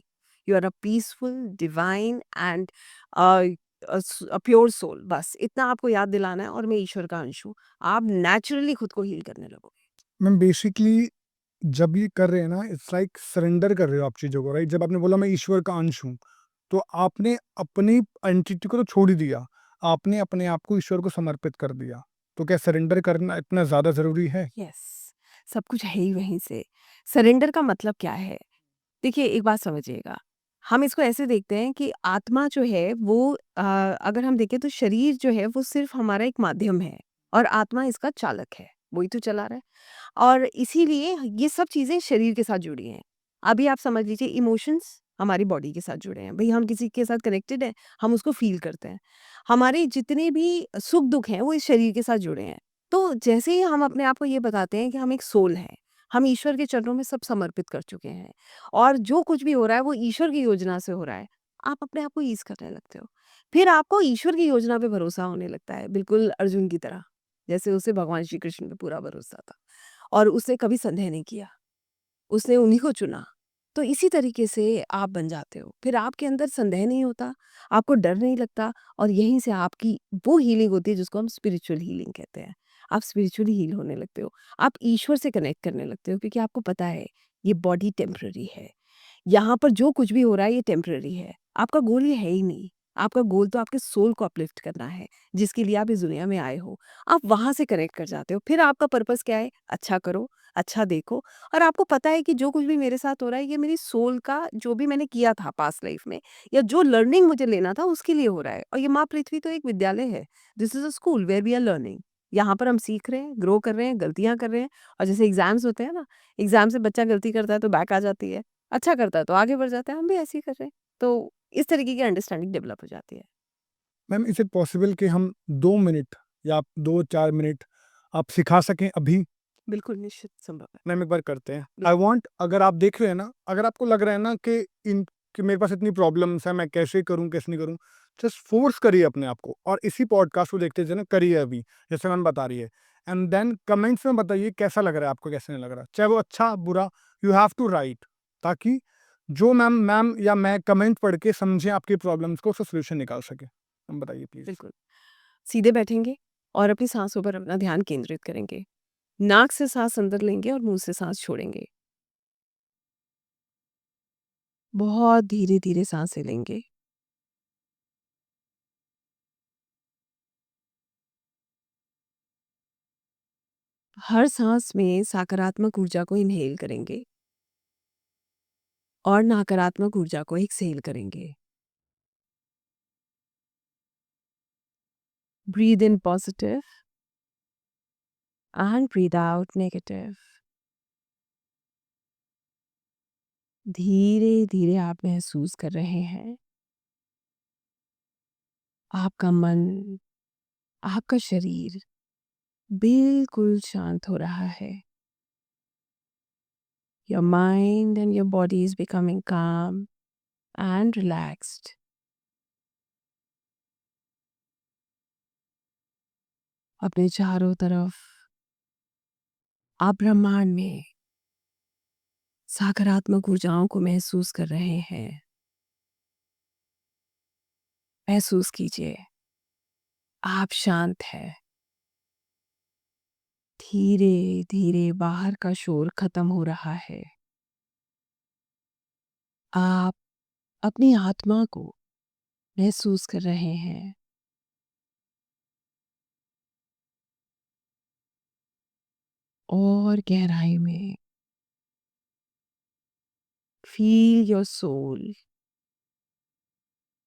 You are a peaceful, divine and a pure soul. बस इतना आपको याद दिलाना है, और मैं ईश्वर का अंश हूँ। आप नेचुरली खुद को हील करने लगोगे। मैम बेसिकली जब ये कर रहे हैं ना, इट्स लाइक सरेंडर कर रहे हो आप चीज़ों को, राइट? जब आपने बोला मैं ईश्वर का अंश हूँ, तो आपने अपनी एंटिटी को तो छोड़ ही दिया, आपने अपने आप को ईश्वर को समर्पित कर दिया। तो क्या सरेंडर करना इतना ज़्यादा ज़रूरी है? यस, सब कुछ है ही वहीं से। सरेंडर का मतलब क्या है? देखिए, एक बात समझिएगा, हम इसको ऐसे देखते हैं कि आत्मा जो है वो अगर हम देखें तो शरीर जो है वो सिर्फ़ हमारा एक माध्यम है, और आत्मा इसका चालक है, वही तो चला रहा है। और इसीलिए ये सब चीज़ें शरीर के साथ जुड़ी हैं। अभी आप समझ लीजिए, इमोशंस हमारी बॉडी के साथ जुड़े हैं। भई हम किसी के साथ कनेक्टेड हैं, हम उसको फ़ील करते हैं। हमारे जितने भी सुख-दुःख हैं वो इस शरीर के साथ जुड़े हैं। तो जैसे ही हम अपने आप को ये बताते हैं कि हम एक सोल हैं, हम ईश्वर के चरणों में सब समर्पित कर चुके हैं, और जो कुछ भी हो रहा है वो ईश्वर की योजना से हो रहा है, आप अपने आप को ईज़ करने लगते हो। फिर आपको ईश्वर की योजना पे भरोसा होने लगता है, बिल्कुल अर्जुन की तरह, जैसे उसे भगवान श्री कृष्ण पे पूरा भरोसा था। और उसने कभी संदेह नहीं किया, उसने उन्हीं को चुना। तो इसी तरीके से आप बन जाते हो, फिर आपके अंदर संदेह नहीं होता, आपको डर नहीं लगता, और यहीं से आपकी वो हीलिंग होती है जिसको हम स्पिरिचुअल हीलिंग कहते हैं। आप स्पिरिचुअली हील होने लगते हो, आप ईश्वर से कनेक्ट करने लगते हो, क्योंकि आपको पता है ये बॉडी टेम्पररी है। यहाँ पर जो कुछ भी हो रहा है ये टेम्पररी है। आपका गोल ये है ही नहीं। आपका गोल तो आपके सोल को अपलिफ्ट करना है, जिसके लिए आप इस दुनिया में आए हो। आप वहाँ से कनेक्ट कर जाते हो। फिर आपका पर्पस क्या है? अच्छा करो, अच्छा देखो, और आपको पता है कि जो कुछ भी मेरे साथ हो रहा है ये मेरी सोल का, जो भी मैंने किया था पास्ट लाइफ में, या जो लर्निंग मुझे लेना था उसके लिए हो रहा है। और ये माँ पृथ्वी तो एक विद्यालय है। This is a school where we are learning. यहाँ पर हम सीख रहे हैं, ग्रो कर रहे हैं, गलतियाँ कर रहे हैं, और जैसे एग्ज़ाम्स होते हैं ना, एग्ज़ाम से बच्चा गलती करता है तो बैक आ जाती है। अच्छा करता है तो आगे बढ़ जाता है, हम भी ऐसे ही कर रहे हैं। तो इस तरीके की अंडरस्टैंडिंग डेवलप हो जाती है। मैम इज़ इट पॉसिबल कि हम 2 मिनट या 2-4 मिनट आप सिखा सकें अभी? बिल्कुल निश्चित संभव है। मैम एक बार करते हैं। बिल आई वांट, अगर आप देख रहे हैं ना, अगर आपको लग रहा है ना कि इन कि मेरे पास इतनी प्रॉब्लम्स हैं, मैं कैसे करूँ, कैसे नहीं करूँ? जस्ट फ़ोर्स करिए अपने आप को, और इसी पॉडकास्ट को देखते जाइए ना, करिए अभी, जैसे मैम बता रही है। एंड देन कमेंट्स में बताइए कैसा लग रहा है आपको, कैसे नहीं लग रहा। चाहे वो अच्छा, बुरा, यू हैव टू राइट, ताकि जो मैम मैम या मैं कमेंट पढ़ के समझें आपकी प्रॉब्लम्स को, उसका सॉल्यूशन निकाल सकें। मैम बताइए प्लीज़। बिल्कुल। सीधे बैठेंगे और अपनी साँसों पर अपना ध्यान केंद्रित करेंगे। नाक से साँस अंदर लेंगे और मुँह से साँस छोड़ेंगे। बहुत धीरे-धीरे साँसें लेंगे। हर साँस में सकारात्मक ऊर्जा को इन्हेल करेंगे, और नकारात्मक ऊर्जा को एक्सहेल करेंगे। Breathe in positive and breathe out negative. धीरे-धीरे आप महसूस कर रहे हैं, आपका मन, आपका शरीर बिल्कुल शांत हो रहा है। Your mind and your body is becoming calm and relaxed. अपने चारों तरफ आप ब्रह्मांड में सकारात्मक ऊर्जाओं को महसूस कर रहे हैं। महसूस कीजिए, आप शांत हैं। धीरे-धीरे बाहर का शोर खत्म हो रहा है। आप अपनी आत्मा को महसूस कर रहे हैं। और गहराई में feel your soul.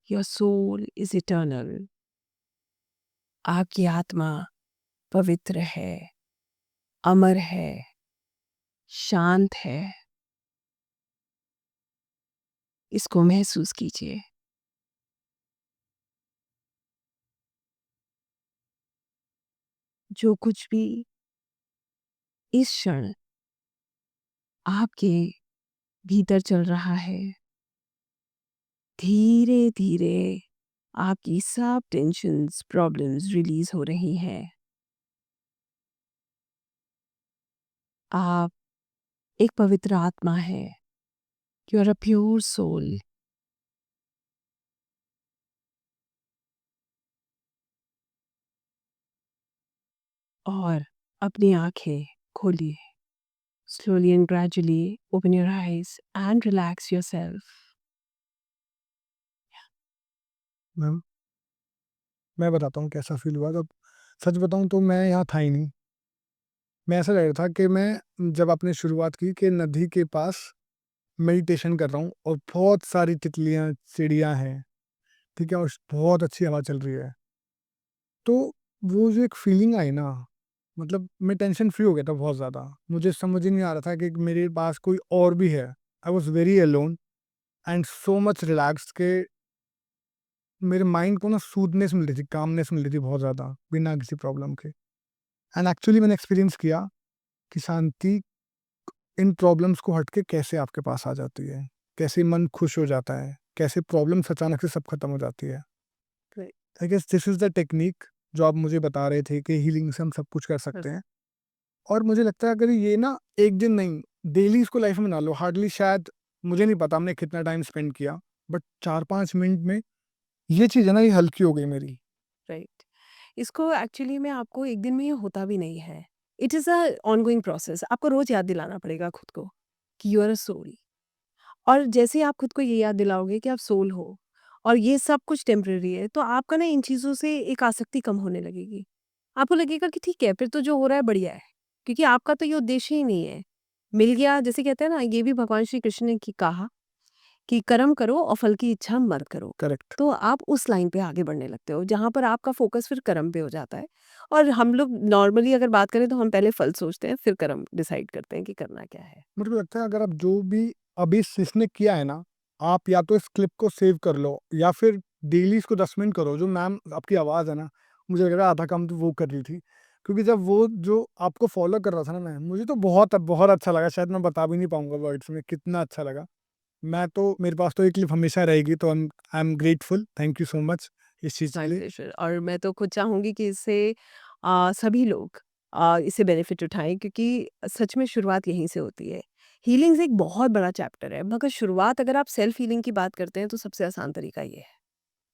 Your soul is eternal. आपकी आत्मा पवित्र है, अमर है, शांत है। इसको महसूस कीजिए। जो कुछ भी इस क्षण आपके भीतर चल रहा है, धीरे-धीरे आपकी सब टेंशन्स, प्रॉब्लम्स रिलीज हो रही हैं। आप एक पवित्र आत्मा है। You are a pure soul. और अपनी आंखें खोलिए। Slowly and gradually open your eyes and relax yourself. Ma'am, मैं बताता हूँ कैसा फ़ील हुआ तब। सच बताऊँ तो मैं यहाँ था ही नहीं। मैं ऐसा लग रहा था कि मैं जब आपने शुरुआत की कि नदी के पास मेडिटेशन कर रहा हूँ और बहुत सारी तितलियाँ, चिड़िया हैं, ठीक है? और बहुत अच्छी हवा चल रही है। तो वो जो एक फ़ीलिंग आई ना, मतलब मैं टेंशन फ्री हो गया था बहुत ज़्यादा। मुझे समझ ही नहीं आ रहा था कि मेरे पास कोई और भी है। I was very alone and so much relaxed कि मेरे माइंड को ना सूदनेस मिल रही थी, कामनेस मिल रही थी बहुत ज़्यादा, बिना किसी प्रॉब्लम के। एंड एक्चुअली मैंने एक्सपीरियंस किया कि शांति इन प्रॉब्लम्स को हट के कैसे आपके पास आ जाती है, कैसे मन खुश हो जाता है, कैसे प्रॉब्लम्स अचानक से सब खत्म हो जाती है। Right. I guess this is the technique जो आप मुझे बता रहे थे कि हीलिंग से हम सब कुछ कर सकते हैं। और मुझे लगता है अगर ये ना एक दिन नहीं, डेली इसको लाइफ में ना लो, हार्डली शायद, मुझे नहीं पता हमने कितना टाइम स्पेंड किया, बट 4-5 मिनट में ये चीज़ है ना, ये हल्की हो गई मेरी। राइट। इसको एक्चुअली में आपको एक दिन में ये होता भी नहीं है। It is a ongoing process. आपको रोज़ याद दिलाना पड़ेगा खुद को कि यू आर अ सोल। और जैसे ही आप खुद को ये याद दिलाओगे कि आप सोल हो और ये सब कुछ टेम्परेरी है, तो आपका ना इन चीज़ों से एक आसक्ति कम होने लगेगी। आपको लगेगा कि ठीक है, फिर तो जो हो रहा है बढ़िया है, क्योंकि आपका तो ये उद्देश्य ही नहीं है। मिल गया, जैसे कहते हैं ना, ये भी भगवान श्री कृष्ण ने कहा कि कर्म करो और फल की इच्छा मत करो। करेक्ट। तो आप उस लाइन पे आगे बढ़ने लगते हो, जहाँ पर आपका फ़ोकस फिर कर्म पे हो जाता है। और हम लोग नॉर्मली अगर बात करें तो हम पहले फल सोचते हैं, फिर कर्म डिसाइड करते हैं कि करना क्या है। मेरे को लगता है अगर आप जो भी अभी इसने किया है ना, आप या तो इस क्लिप को सेव कर लो या फिर डेली इसको 10 मिनट करो। जो मैम आपकी आवाज़ है ना, मुझे लग रहा है आधा काम तो वो कर रही थी। क्योंकि जब वो जो आपको फ़ॉलो कर रहा था ना मैं, मुझे तो बहुत बहुत अच्छा लगा। शायद मैं बता भी नहीं पाऊँगा वर्ड्स में कितना अच्छा लगा। मैं तो, मेरे पास तो ये क्लिप हमेशा रहेगी, तो I am grateful. Thank you so much इस चीज़ के माय लिए। प्लेज़र। और मैं तो खुद चाहूँगी कि इससे सभी लोग इससे बेनिफिट उठाएँ, क्योंकि सच में शुरुआत यहीं से होती है। हीलिंग्स एक बहुत बड़ा चैप्टर है, मगर शुरुआत अगर आप सेल्फ हीलिंग की बात करते हैं तो सबसे आसान तरीका ये है।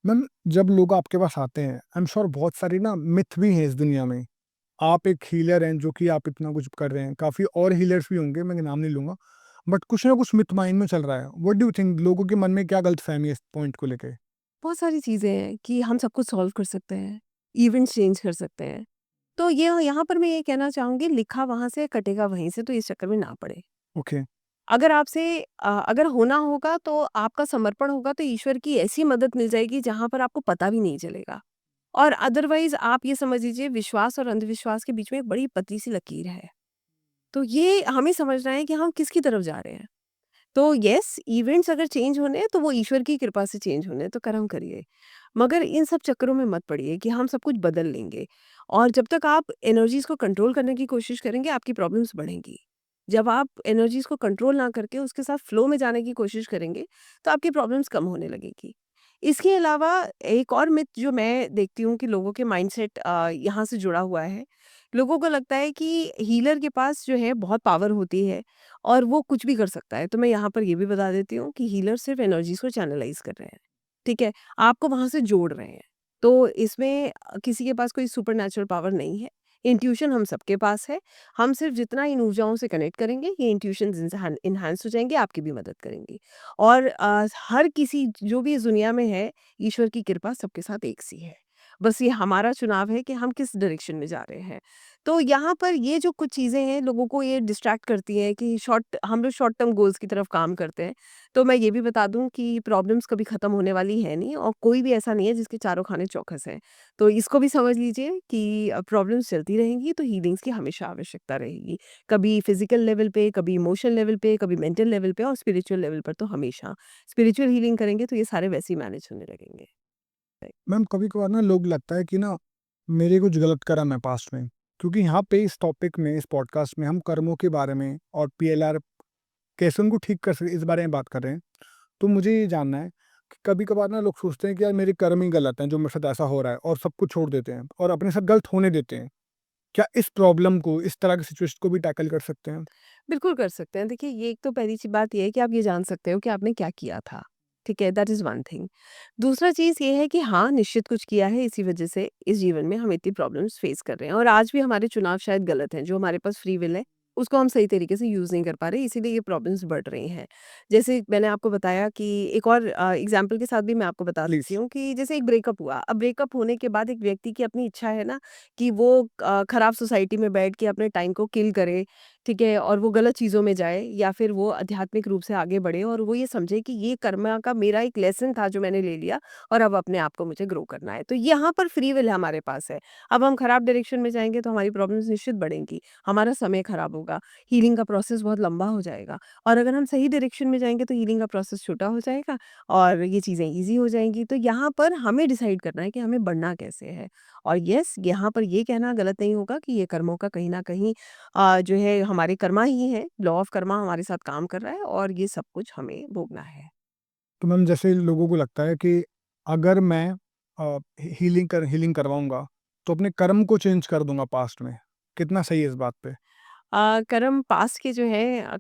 मैम, जब लोग आपके पास आते हैं, आई एम श्योर बहुत सारी ना मिथ भी हैं इस दुनिया में। आप एक हीलर हैं जो कि आप इतना कुछ कर रहे हैं, काफ़ी और हीलर्स भी होंगे, मैं नाम नहीं लूँगा। बट कुछ ना कुछ मिथ माइंड में चल रहा है। व्हाट डू यू थिंक, लोगों के मन में क्या गलतफ़हमी है इस पॉइंट को लेके? बहुत सारी चीज़ें हैं कि हम सब कुछ सॉल्व कर सकते हैं, इवेंट्स चेंज कर सकते हैं। तो ये यहाँ पर मैं ये कहना चाहूँगी, लिखा वहाँ से कटेगा वहीं से, तो इस चक्कर में ना पड़े। ओके। अगर आपसे अगर होना होगा तो आपका समर्पण होगा तो ईश्वर की ऐसी मदद मिल जाएगी जहाँ पर आपको पता भी नहीं चलेगा। और अदरवाइज़ आप ये समझ लीजिए, विश्वास और अंधविश्वास के बीच में एक बड़ी पतली सी लकीर है। तो ये हमें समझना है कि हम किसकी तरफ जा रहे हैं। तो येस, इवेंट्स अगर चेंज होने हैं तो वो ईश्वर की कृपा से चेंज होने हैं, तो कर्म करिए। मगर इन सब चक्करों में मत पड़िए कि हम सब कुछ बदल लेंगे। और जब तक आप एनर्जीज़ को कंट्रोल करने की कोशिश करेंगे, आपकी प्रॉब्लम्स बढ़ेंगी। जब आप एनर्जीज़ को कंट्रोल ना करके उसके साथ फ्लो में जाने की कोशिश करेंगे, तो आपकी प्रॉब्लम्स कम होने लगेगी। इसके अलावा एक और मिथ जो मैं देखती हूँ कि लोगों के माइंडसेट यहाँ से जुड़ा हुआ है। लोगों को लगता है कि हीलर के पास जो है बहुत पावर होती है और वो कुछ भी कर सकता है। तो मैं यहाँ पर ये भी बता देती हूँ कि हीलर सिर्फ़ एनर्जीज़ को चैनलाइज़ कर रहे हैं, ठीक है? आपको वहाँ से जोड़ रहे हैं। तो इसमें किसी के पास कोई सुपरनैचुरल पावर नहीं है। इंट्यूशन हम सबके पास है। हम सिर्फ़ जितना इन ऊर्जाओं से कनेक्ट करेंगे, ये इंट्यूशंस एनहांस हो जाएँगे, आपकी भी मदद करेंगी। और हर किसी जो भी इस दुनिया में है, ईश्वर की कृपा सबके साथ एक सी है। बस ये हमारा चुनाव है कि हम किस डायरेक्शन में जा रहे हैं। तो यहाँ पर ये जो कुछ चीज़ें हैं, लोगों को ये डिस्ट्रैक्ट करती हैं कि हम लोग शॉर्ट टर्म गोल्स की तरफ काम करते हैं। तो मैं ये भी बता दूँ कि प्रॉब्लम्स कभी ख़त्म होने वाली है नहीं और कोई भी ऐसा नहीं है जिसके चारों खाने चौखस हैं। तो इसको भी समझ लीजिए कि प्रॉब्लम्स चलती रहेंगी तो हीलिंग्स की हमेशा आवश्यकता रहेगी। कभी फिज़िकल लेवल पे, कभी इमोशनल लेवल पे, कभी मेंटल लेवल पे और स्पिरिचुअल लेवल पर तो हमेशा। स्पिरिचुअल हीलिंग करेंगे तो ये सारे वैसे ही मैनेज होने लगेंगे। राइट। मैम कभी-कभार ना लोग लगता है कि ना मेरे कुछ गलत करा मैं पास्ट में, क्योंकि यहाँ पे इस टॉपिक में, इस पॉडकास्ट में हम कर्मों के बारे में और पीएलआर कैसे उनको ठीक कर सकें इस बारे में बात कर रहे हैं। तो मुझे ये जानना है कि कभी-कभार ना लोग सोचते हैं कि यार मेरे कर्म ही गलत हैं, जो मेरे साथ ऐसा हो रहा है और सब कुछ छोड़ देते हैं और अपने साथ गलत होने देते हैं। क्या इस प्रॉब्लम को, इस तरह की सिचुएशन को भी टैकल कर सकते हैं? बिल्कुल कर सकते हैं। देखिए, ये एक तो पहली सी बात ये है कि आप ये जान सकते हो कि आपने क्या किया था, ठीक है? That is one thing. दूसरा चीज़ ये है कि हाँ, निश्चित कुछ किया है, इसी वजह से इस जीवन में हम इतनी प्रॉब्लम्स फेस कर रहे हैं और आज भी हमारे चुनाव शायद गलत हैं। जो हमारे पास फ्री विल है, उसको हम सही तरीके से यूज़ नहीं कर पा रहे, इसीलिए ये प्रॉब्लम्स बढ़ रही हैं। जैसे मैंने आपको बताया कि एक और एग्ज़ाम्पल के साथ भी मैं आपको बता प्लीज़। देती हूँ कि जैसे एक ब्रेकअप हुआ। अब ब्रेकअप होने के बाद एक व्यक्ति की अपनी इच्छा है ना कि वो खराब सोसाइटी में बैठ के अपने टाइम को किल करे, ठीक है? और वो गलत चीज़ों में जाए या फिर वो आध्यात्मिक रूप से आगे बढ़े और वो ये समझे कि ये कर्मा का मेरा एक लेसन था जो मैंने ले लिया और अब अपने आप को मुझे ग्रो करना है। तो यहाँ पर फ्री विल हमारे पास है। अब हम खराब डायरेक्शन में जाएँगे तो हमारी प्रॉब्लम्स निश्चित बढ़ेंगी, हमारा समय खराब होगा, हीलिंग का प्रोसेस बहुत लंबा हो जाएगा और अगर हम सही डायरेक्शन में जाएँगे तो हीलिंग का प्रोसेस छोटा हो जाएगा और ये चीज़ें ईज़ी हो जाएँगी। तो यहाँ पर हमें डिसाइड करना है कि हमें बढ़ना कैसे है। और येस, यहाँ पर ये कहना गलत नहीं होगा कि ये कर्मों का कहीं न कहीं जो है हमारे कर्मा ही है, लॉ ऑफ कर्मा हमारे साथ काम कर रहा है और ये सब कुछ हमें भोगना है। तो मैम जैसे लोगों को लगता है कि अगर मैं हीलिंग करवाऊँगा, तो अपने कर्म को चेंज कर दूँगा पास्ट में। कितना सही है इस बात पे? कर्म पास्ट के जो है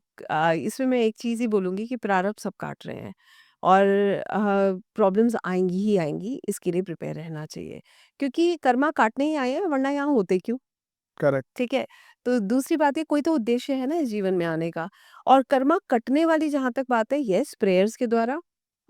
इसमें मैं एक चीज़ ही बोलूँगी कि प्रारब्ध सब काट रहे हैं और प्रॉब्लम्स आएँगी ही आएँगी, इसके लिए प्रिपेयर रहना चाहिए। क्योंकि कर्मा काटने ही आए हैं वरना यहाँ होते क्यों? करेक्ट, ठीक है? तो दूसरी बात है कोई तो उद्देश्य है ना इस जीवन में आने का और कर्मा कटने वाली जहाँ तक बात है येस प्रेयर्स के द्वारा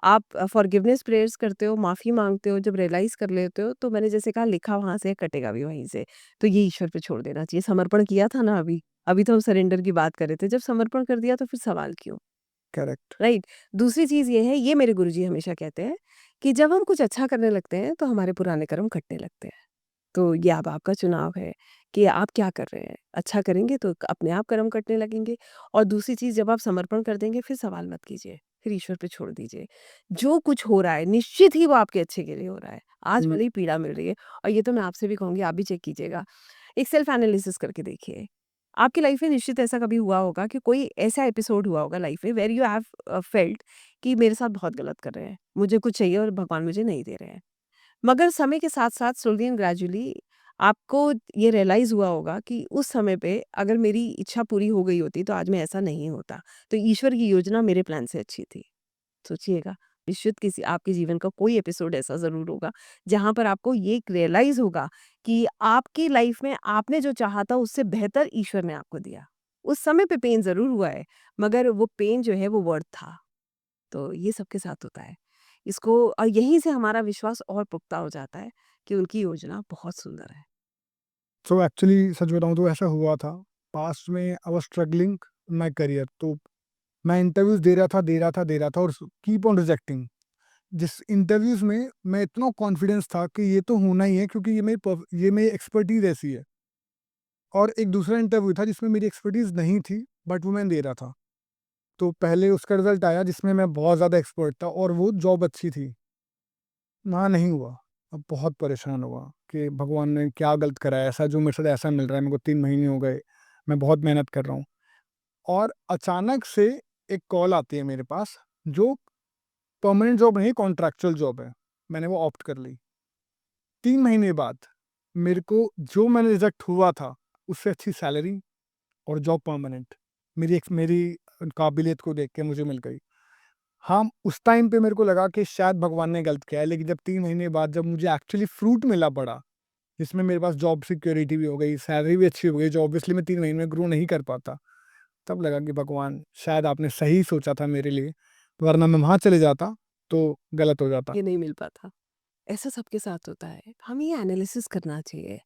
आप फॉरगिवनेस प्रेयर्स करते हो, माफ़ी माँगते हो, जब रियलाइज़ कर लेते हो तो मैंने जैसे कहा लिखा वहाँ से है, कटेगा भी वहीं से। तो ये ईश्वर पे छोड़ देना चाहिए। समर्पण किया था ना अभी, अभी तो हम सरेंडर की बात कर रहे थे। जब समर्पण कर दिया तो फिर सवाल क्यों? करेक्ट। राइट? दूसरी चीज़ ये है, ये मेरे गुरुजी हमेशा कहते हैं कि जब हम कुछ अच्छा करने लगते हैं तो हमारे पुराने कर्म कटने लगते हैं। तो ये अब आपका चुनाव है कि आप क्या कर रहे हैं। अच्छा करेंगे तो अपने आप कर्म कटने लगेंगे और दूसरी चीज़ जब आप समर्पण कर देंगे फिर सवाल मत कीजिए, फिर ईश्वर पे छोड़ दीजिए। जो कुछ हो रहा है निश्चित ही वो आपके अच्छे के लिए हो रहा है। आज हुँ, भले ही पीड़ा मिल रही है और ये तो मैं आपसे भी कहूँगी आप भी चेक कीजिएगा। एक सेल्फ एनालिसिस करके देखिए। आपकी लाइफ में निश्चित ऐसा कभी हुआ होगा कि कोई ऐसा एपिसोड हुआ होगा लाइफ में वेयर यू हैव फेल्ट कि मेरे साथ बहुत गलत कर रहे हैं। मुझे कुछ चाहिए और भगवान मुझे नहीं दे रहे हैं। मगर समय के साथ-साथ स्लोली एंड ग्रेजुअली आपको ये रियलाइज़ हुआ होगा कि उस समय पे अगर मेरी इच्छा पूरी हो गई होती तो आज मैं ऐसा नहीं होता। तो ईश्वर की योजना मेरे प्लान से अच्छी थी। सोचिएगा, निश्चित किसी आपके जीवन का कोई एपिसोड ऐसा ज़रूर होगा, जहाँ पर आपको ये रियलाइज़ होगा कि आपकी लाइफ़ में आपने जो चाहा था उससे बेहतर ईश्वर ने आपको दिया। उस समय पे पेन ज़रूर हुआ है, मगर वो पेन जो है वो वर्थ था। तो ये सबके साथ होता है। इसको यहीं से हमारा विश्वास और पुख्ता हो जाता है कि उनकी योजना बहुत सुंदर है। सो एक्चुअली सच बताऊँ तो ऐसा हुआ था। पास्ट में I was struggling in my career, तो मैं इंटरव्यूज़ दे रहा था, दे रहा था, दे रहा था और कीप ऑन रिजेक्टिंग। जिस इंटरव्यूज़ में मैं इतना कॉन्फिडेंस था कि ये तो होना ही है, क्योंकि ये मेरी एक्सपर्टीज़ ऐसी है। और एक दूसरा इंटरव्यू था जिसमें मेरी एक्सपर्टीज़ नहीं थी, बट वो मैं दे रहा था। तो पहले उसका रिज़ल्ट आया जिसमें मैं बहुत ज़्यादा एक्सपर्ट था और वो जॉब अच्छी थी। वहाँ नहीं हुआ। अब बहुत परेशान हुआ कि भगवान ने क्या गलत करा है, ऐसा जो मेरे साथ ऐसा मिल रहा है, मेरे को 3 महीने हो गए, मैं बहुत मेहनत कर रहा हूँ। और अचानक से एक कॉल आती है मेरे पास, जो परमानेंट जॉब नहीं, कॉन्ट्रैक्चुअल जॉब है। मैंने वो ऑप्ट कर ली। 3 महीने बाद मेरे को जो मैंने रिजेक्ट हुआ था, उससे अच्छी सैलरी और जॉब परमानेंट मेरी काबिलियत को देख के मुझे मिल गई। हाँ, उस टाइम पे मेरे को लगा कि शायद भगवान ने गलत किया है, लेकिन जब 3 महीने बाद जब मुझे एक्चुअली फ्रूट मिला बड़ा, जिसमें मेरे पास जॉब सिक्योरिटी भी हो गई, सैलरी भी अच्छी हो गई, जो ऑब्वियसली मैं 3 महीने में ग्रो नहीं कर पाता। तब लगा कि भगवान शायद आपने सही सोचा था मेरे लिए, वरना मैं वहाँ चले जाता तो गलत हो जाता। ये नहीं मिल पाता। ऐसा सबके साथ होता है। हमें ये एनालिसिस करना चाहिए।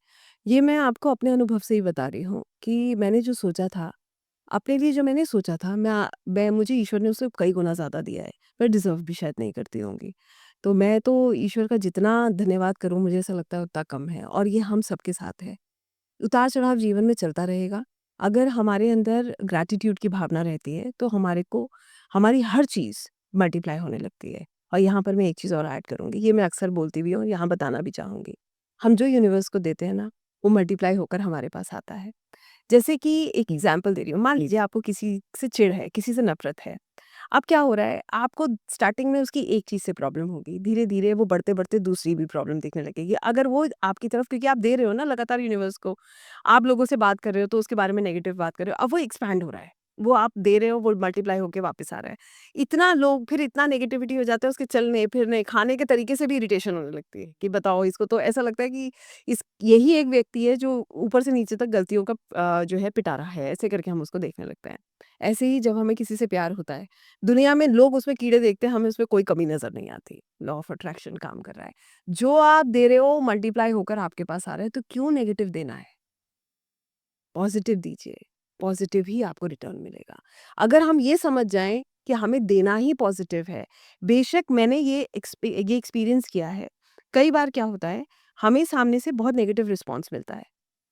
ये मैं आपको अपने अनुभव से ही बता रही हूँ कि मैंने जो सोचा था, अपने लिए जो मैंने सोचा था, मैं मुझे ईश्वर ने उससे कई गुना ज़्यादा दिया है। मैं डिज़र्व भी शायद नहीं करती होंगी। तो मैं तो ईश्वर का जितना धन्यवाद करूँ, मुझे ऐसा लगता है उतना कम है, और ये हम सबके साथ है। उतार-चढ़ाव जीवन में चलता रहेगा। अगर हमारे अंदर ग्रैटिट्यूड की भावना रहती है, तो हमारे को हमारी हर चीज़ मल्टीप्लाई होने लगती है। और यहाँ पर मैं एक चीज़ और ऐड करूँगी, ये मैं अक्सर बोलती भी हूँ और यहाँ बताना भी चाहूँगी। हम जो यूनिवर्स को देते हैं ना, वो मल्टीप्लाई होकर हमारे पास आता है। जैसे कि एक एग्ज़ाम्पल दे रही हूँ, मान लीजिए आपको किसी से चिढ़ है, किसी से नफ़रत है। अब क्या हो रहा है, आपको स्टार्टिंग में उसकी एक चीज़ से प्रॉब्लम होगी, धीरे-धीरे वो बढ़ते-बढ़ते दूसरी भी प्रॉब्लम दिखने लगेगी। अगर वो आपकी तरफ, क्योंकि आप दे रहे हो ना लगातार यूनिवर्स को, आप लोगों से बात कर रहे हो तो उसके बारे में नेगेटिव बात कर रहे हो, अब वो एक्सपैंड हो रहा है। वो आप दे रहे हो, वो मल्टीप्लाई होके वापस आ रहा है। इतना लोग फिर इतना नेगेटिविटी हो जाता है, उसके चलने-फिरने, खाने के तरीके से भी इरिटेशन होने लगती है कि बताओ, इसको तो ऐसा लगता है कि इस यही एक व्यक्ति है जो ऊपर से नीचे तक गलतियों का जो है पिटारा है, ऐसे करके हम उसको देखने लगते हैं। ऐसे ही जब हमें किसी से प्यार होता है, दुनिया में लोग उसमें कीड़े देखते हैं, हमें उसमें कोई कमी नज़र नहीं आती। लॉ ऑफ अट्रैक्शन काम कर रहा है। जो आप दे रहे हो मल्टीप्लाई होकर आपके पास आ रहा है, तो क्यों नेगेटिव देना है? पॉज़िटिव दीजिए, पॉज़िटिव ही आपको रिटर्न मिलेगा। अगर हम ये समझ जाएँ कि हमें देना ही पॉज़िटिव है, बेशक मैंने ये एक्सपीरियंस किया है। कई बार क्या होता है, हमें सामने से बहुत नेगेटिव रिस्पॉन्स मिलता है।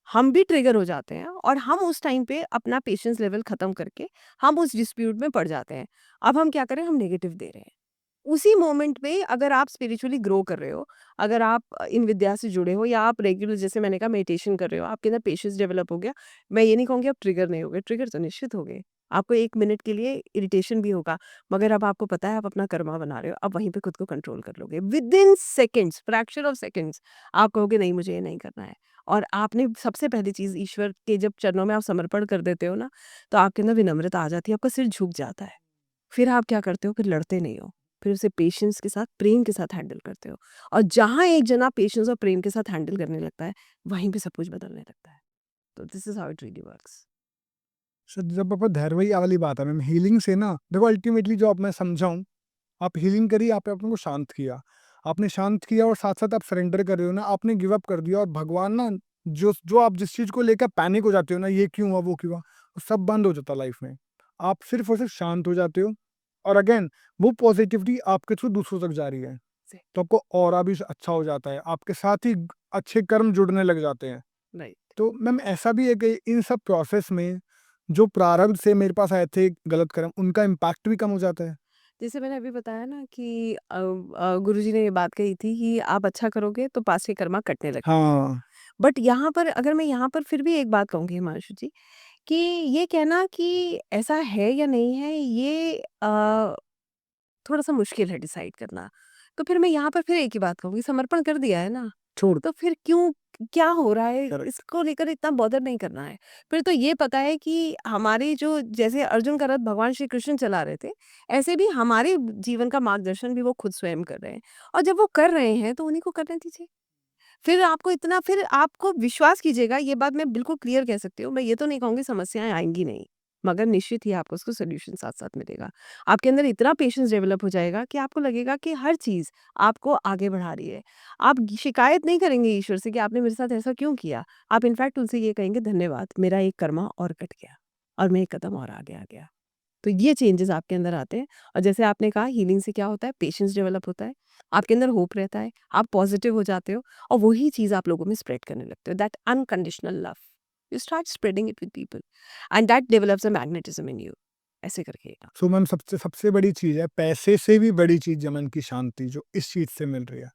हम भी ट्रिगर हो जाते हैं और हम उस टाइम पे अपना पेशेंस लेवल ख़त्म करके हम उस डिस्प्यूट में पड़ जाते हैं। अब हम क्या करें, हम नेगेटिव दे रहे हैं। उसी मोमेंट में अगर आप स्पिरिचुअली ग्रो कर रहे हो, अगर आप इन विद्या से जुड़े हो या आप रेगुलर, जैसे मैंने कहा, मेडिटेशन कर रहे हो, आपके अंदर पेशेंस डेवलप हो गया, मैं ये नहीं कहूँगी आप ट्रिगर नहीं होगे, ट्रिगर तो निश्चित होगे। आपको 1 मिनट के लिए इरिटेशन भी होगा, मगर अब आपको पता है आप अपना कर्मा बना रहे हो, अब वहीं पे खुद को कंट्रोल कर लोगे। Within seconds, fraction of seconds आप कहोगे नहीं, मुझे ये नहीं करना है। और आपने सबसे पहली चीज़ ईश्वर के जब चरणों में आप समर्पण कर देते हो ना, तो आपके अंदर विनम्रता आ जाती है, आपका सिर झुक जाता है। फिर आप क्या करते हो, फिर लड़ते नहीं हो। फिर उसे पेशेंस के साथ, प्रेम के साथ हैंडल करते हो। और जहाँ एक जना पेशेंस और प्रेम के साथ हैंडल करने लगता है, वहीं पे सब कुछ बदलने लगता है। तो this is how it really works. Sir, जब आप धैर्य, वही वाली बात है मैम, हीलिंग से ना देखो, अल्टीमेटली जो आप मैं समझाऊँ, आप हीलिंग करिए, आपने अपने को शांत किया। आपने शांत किया और साथ-साथ आप सरेंडर कर रहे हो ना, आपने गिव अप कर दिया और भगवान ना, जो जो आप जिस चीज़ को लेकर पैनिक हो जाते हो ना, ये क्यों हुआ, वो क्यों हुआ, वो सब बंद हो जाता है लाइफ में। आप सिर्फ़ और सिर्फ़ शांत हो जाते हो और अगेन वो पॉज़िटिविटी आपके थ्रू दूसरों तक जा रही है। से तो आपको ऑरा भी अच्छा हो जाता है, आपके साथ ही अच्छे कर्म जुड़ने लग जाते हैं। राइट। तो मैम ऐसा भी है कि इन सब प्रोसेस में जो प्रारब्ध से मेरे पास आए थे गलत कर्म, उनका इम्पैक्ट भी कम हो जाता है? जैसे मैंने अभी बताया ना कि गुरुजी ने ये बात कही थी कि आप अच्छा करोगे तो पास के कर्मा कटने लगते हैं। हाँ, बट यहाँ पर, अगर मैं यहाँ पर फिर भी एक बात कहूँगी हिमांशु जी, कि ये कहना कि ऐसा है या नहीं है, ये थोड़ा-सा मुश्किल है डिसाइड करना। तो फिर मैं यहाँ पर फिर एक ही बात कहूँगी, समर्पण कर दिया है ना, छोड़ तो फिर क्यों, क्या हो रहा है, करेक्ट। इसको लेकर इतना बॉदर नहीं करना है। फिर तो ये पता है कि हमारी जो, जैसे अर्जुन का रथ भगवान श्री कृष्ण चला रहे थे, ऐसे भी हमारे जीवन का मार्गदर्शन भी वो खुद स्वयं कर रहे हैं। और जब वो कर रहे हैं तो उन्हीं को करने दीजिए। फिर आपको विश्वास कीजिएगा, ये बात मैं बिल्कुल क्लियर कह सकती हूँ। मैं ये तो नहीं कहूँगी समस्याएँ आएँगी नहीं, मगर निश्चित ही आपको उसको सॉल्यूशन साथ-साथ मिलेगा। आपके अंदर इतना पेशेंस डेवलप हो जाएगा कि आपको लगेगा कि हर चीज़ आपको आगे बढ़ा रही है। आप शिकायत नहीं करेंगे ईश्वर से कि आपने मेरे साथ ऐसा क्यों किया? आप इनफैक्ट उनसे ये कहेंगे, धन्यवाद, मेरा एक कर्मा और कट गया और मैं एक कदम और आगे आ गया। तो ये चेंजेस आपके अंदर आते हैं। और जैसे आपने कहा, हीलिंग से क्या होता है, पेशेंस डेवलप होता है, आपके अंदर होप रहता है, आप पॉजिटिव हो जाते हो और वही चीज़ आप लोगों में स्प्रेड करने लगते हो, that unconditional love, you start spreading it with people and that develops a magnetism in you. ऐसे करके। सो मैम सबसे सबसे बड़ी चीज़ है, पैसे से भी बड़ी चीज़ है मन की शांति जो इस चीज़ से मिल रही है।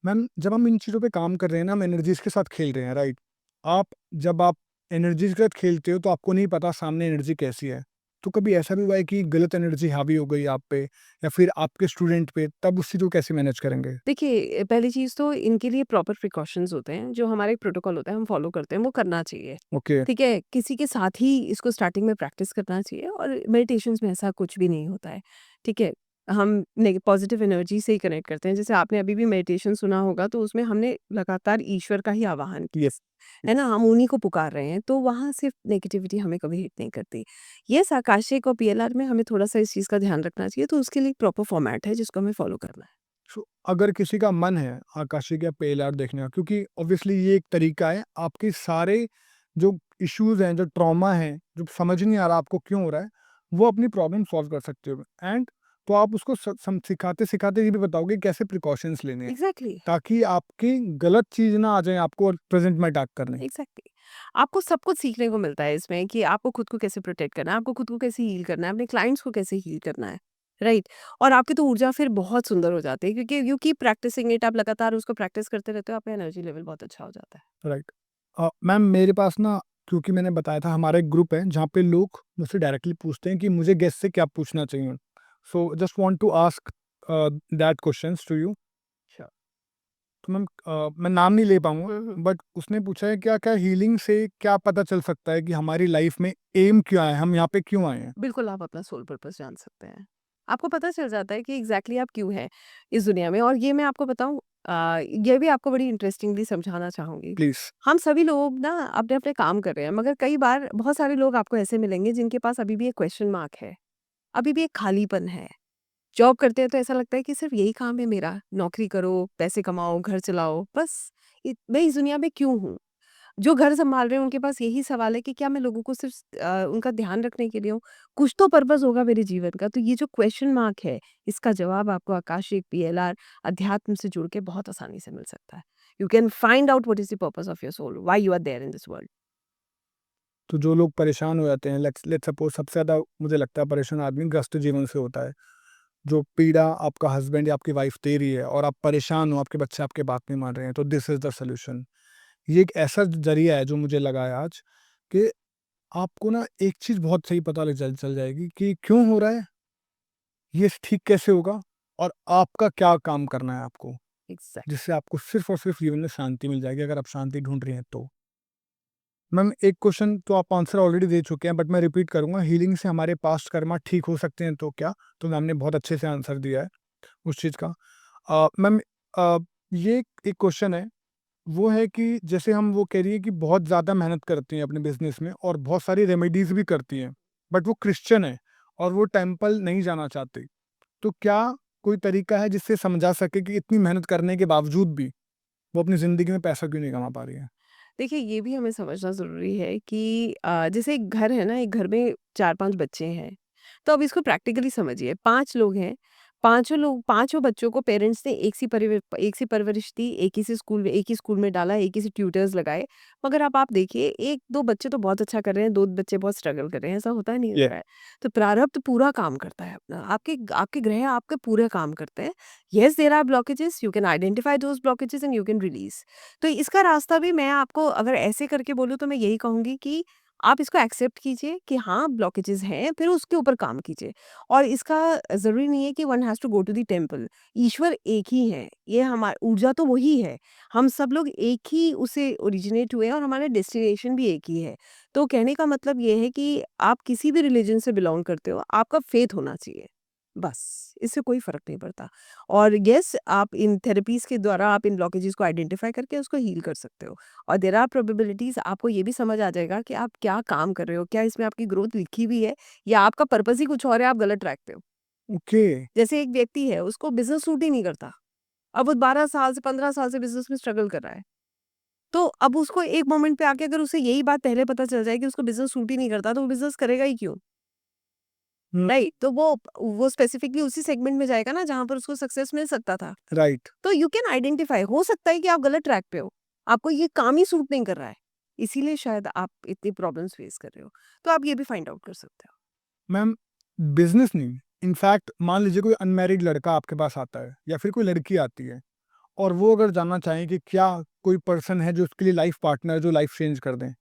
मैम जब हम इन चीज़ों पे काम कर रहे हैं ना, हम एनर्जीज़ के साथ खेल रहे हैं, राइट? आप जब आप एनर्जीज़ के साथ खेलते हो तो आपको नहीं पता सामने एनर्जी कैसी है। तो कभी ऐसा भी हुआ है कि गलत एनर्जी हावी हो गई आप पे या फिर आपके स्टूडेंट पे, तब उस चीज़ को कैसे मैनेज करेंगे? देखिए, पहली चीज़ तो इनके लिए प्रॉपर प्रिकॉशंस होते हैं, जो हमारा एक प्रोटोकॉल होता है, हम फॉलो करते हैं, वो करना चाहिए। ओके, ठीक है? किसी के साथ ही इसको स्टार्टिंग में प्रैक्टिस करना चाहिए और मेडिटेशंस में ऐसा कुछ भी नहीं होता है। ठीक है? हम पॉजिटिव एनर्जी से ही कनेक्ट करते हैं। जैसे आपने अभी भी मेडिटेशन सुना होगा, तो उसमें हमने लगातार ईश्वर का ही आवाहन किया, यस। है ना? हम उन्हीं को पुकार रहे हैं, तो वहाँ सिर्फ नेगेटिविटी हमें कभी हिट नहीं करती। येस, आकाशिक और पीएलआर में हमें थोड़ा-सा इस चीज़ का ध्यान रखना चाहिए, तो उसके लिए एक प्रॉपर फॉर्मेट है, जिसको हमें फॉलो करना है। सो अगर किसी का मन है आकाशिक या पीएलआर देखने का, क्योंकि ऑब्वियसली ये एक तरीका है, आपके सारे जो इश्यूज़ हैं, जो ट्रॉमा है, जो समझ नहीं आ रहा आपको क्यों हो रहा है, वो अपनी प्रॉब्लम सॉल्व कर सकते हो। एंड तो आप उसको सिखाते-सिखाते ये भी बताओगे कैसे प्रिकॉशंस लेने हैं, एग्ज़ैक्टली। ताकि आपकी गलत चीज़ ना आ जाए आपको प्रेज़ेंट में अटैक करने। एग्जैक्टली। आपको सब कुछ सीखने को मिलता है इसमें कि आपको खुद को कैसे प्रोटेक्ट करना है, आपको खुद को कैसे हील करना है, अपने क्लाइंट्स को कैसे हील करना है, राइट? और आपकी तो ऊर्जा फिर बहुत सुंदर हो जाती है, क्योंकि यू कीप प्रैक्टिसिंग इट, आप लगातार उसको प्रैक्टिस करते रहते हो, आपका एनर्जी लेवल बहुत अच्छा हो जाता है। राइट। मैम मेरे पास ना, क्योंकि मैंने बताया था हमारा एक ग्रुप है जहाँ पे लोग मुझसे डायरेक्टली पूछते हैं कि मुझे गेस्ट से क्या पूछना चाहिए। So just want to ask that questions to you. Sure. तो मैम मैं नाम नहीं ले पाऊँगा, हम्म। बट उसने पूछा है क्या क्या हीलिंग से क्या पता चल सकता है कि हमारी लाइफ में एम क्या है, हम यहाँ पे क्यों आए हैं? बिल्कुल, आप अपना सोल पर्पस जान सकते हैं। आपको पता चल जाता है कि एग्जैक्टली आप क्यों हैं इस दुनिया में। और ये मैं आपको बताऊं, ये भी आपको बड़ी इंटरेस्टिंगली समझाना चाहूंगी। प्लीज़। हम सभी लोग ना अपने अपने काम कर रहे हैं, मगर कई बार बहुत सारे लोग आपको ऐसे मिलेंगे जिनके पास अभी भी एक क्वेश्चन मार्क है, अभी भी एक खालीपन है। जॉब करते हैं तो ऐसा लगता है कि सिर्फ यही काम है मेरा, नौकरी करो, पैसे कमाओ, घर चलाओ, बस मैं इस दुनिया में क्यों हूँ? जो घर सँभाल रहे हैं उनके पास यही सवाल है कि क्या मैं लोगों को सिर्फ उनका ध्यान रखने के लिए हूँ? कुछ तो पर्पज़ होगा मेरे जीवन का। तो ये जो क्वेश्चन मार्क है, इसका जवाब आपको आकाशिक, पीएलआर, अध्यात्म से जुड़ के बहुत आसानी से मिल सकता है। You can find out what is the purpose of your soul, why you are there in this world. तो जो लोग परेशान हो जाते हैं, लेट्स लेट्स सपोज़ सबसे ज़्यादा मुझे लगता है परेशान आदमी ग्रस्त जीवन से होता है। जो पीड़ा आपका हस्बैंड या आपकी वाइफ़ दे रही है और आप परेशान हो, आपके बच्चे आपकी बात नहीं मान रहे हैं, तो दिस इज़ द सॉल्यूशन। ये एक ऐसा ज़रिया है जो मुझे लगा है आज कि आपको ना एक चीज़ बहुत सही पता लग चल चल जाएगी कि क्यों हो रहा है, ये ठीक कैसे होगा और आपका क्या काम करना है आपको, एग्ज़ैक्टली। जिससे आपको सिर्फ़ और सिर्फ़ जीवन में शांति मिल जाएगी अगर आप शांति ढूँढ रही हैं तो। मैम एक क्वेश्चन तो आप आंसर ऑलरेडी दे चुके हैं, बट मैं रिपीट करूँगा, हीलिंग से हमारे पास्ट कर्मा ठीक हो सकते हैं तो क्या? तो मैम ने बहुत अच्छे से आंसर दिया है उस चीज़ का। मैम ये एक क्वेश्चन है, वो है कि जैसे हम वो कह रही है कि बहुत ज़्यादा मेहनत करती हैं अपने बिज़नेस में और बहुत सारी रेमेडीज़ भी करती हैं, बट वो क्रिश्चियन है और वो टेंपल नहीं जाना चाहती। तो क्या कोई तरीका है जिससे समझा सके कि इतनी मेहनत करने के बावजूद भी वो अपनी ज़िंदगी में पैसा क्यों नहीं कमा पा रही है? देखिए, ये भी हमें समझना ज़रूरी है कि जैसे एक घर है ना, एक घर में 4-5 बच्चे हैं। तो अब इसको प्रैक्टिकली समझिए, 5 लोग हैं, पाँचों बच्चों को पेरेंट्स ने एक सी परवरिश दी, एक ही स्कूल में डाला, एक ही से ट्यूटर्स लगाए। मगर अब आप देखिए, 1-2 बच्चे तो बहुत अच्छा कर रहे हैं, 2 बच्चे बहुत स्ट्रगल कर रहे हैं, ऐसा होता नहीं ये होता है। तो प्रारब्ध पूरा काम करता है अपना, आपके ग्रह आपके पूरे काम करते हैं। Yes, there are blockages, you can identify those blockages and you can release. तो इसका रास्ता भी मैं आपको अगर ऐसे करके बोलूँ तो मैं यही कहूँगी कि आप इसको एक्सेप्ट कीजिए कि हाँ, ब्लॉकेजेस हैं, फिर उसके ऊपर काम कीजिए। और इसका ज़रूरी नहीं है कि one has to go to the temple. ईश्वर एक ही है, ये हमा ऊर्जा तो वही है। हम सब लोग एक ही उससे ओरिजिनेट हुए हैं और हमारा डेस्टिनेशन भी एक ही है। तो कहने का मतलब ये है कि आप किसी भी रिलिजन से बिलॉन्ग करते हो, आपका फेथ होना चाहिए। बस, इससे कोई फ़र्क नहीं पड़ता। और येस, आप इन थेरेपीज़ के द्वारा आप इन ब्लॉकेजेस को आइडेंटिफ़ाई करके उसको हील कर सकते हो। और देयर आर प्रोबेबिलिटीज़, आपको ये भी समझ आ जाएगा कि आप क्या काम कर रहे हो, क्या इसमें आपकी ग्रोथ लिखी हुई है या आपका पर्पज़ ही कुछ और है, आप गलत ट्रैक पे हो। ओके, जैसे एक व्यक्ति है, उसको बिज़नेस सूट ही नहीं करता। अब वो 12 साल से 15 साल से बिज़नेस में स्ट्रगल कर रहा है। तो अब उसको एक मोमेंट पे आके अगर उसे यही बात पहले पता चल जाए कि उसको बिज़नेस सूट ही नहीं करता, तो वो बिज़नेस करेगा ही क्यों? हुँ, राइट? तो वो स्पेसिफिकली उसी सेगमेंट में जाएगा ना जहाँ पर उसको सक्सेस मिल सकता था। राइट। तो यू कैन आइडेंटिफाई, हो सकता है कि आप गलत ट्रैक पे हो। आपको ये काम ही सूट नहीं कर रहा है। इसीलिए शायद आप इतनी प्रॉब्लम्स फेस कर रहे हो। तो आप ये भी फाइंड आउट कर सकते हो। मैम, बिज़नेस नहीं, इनफैक्ट मान लीजिए कोई अनमैरिड लड़का आपके पास आता है या फिर कोई लड़की आती है और वो अगर जानना चाहें कि क्या कोई पर्सन है जो उसके लिए लाइफ़ पार्टनर जो लाइफ़ चेंज कर दें,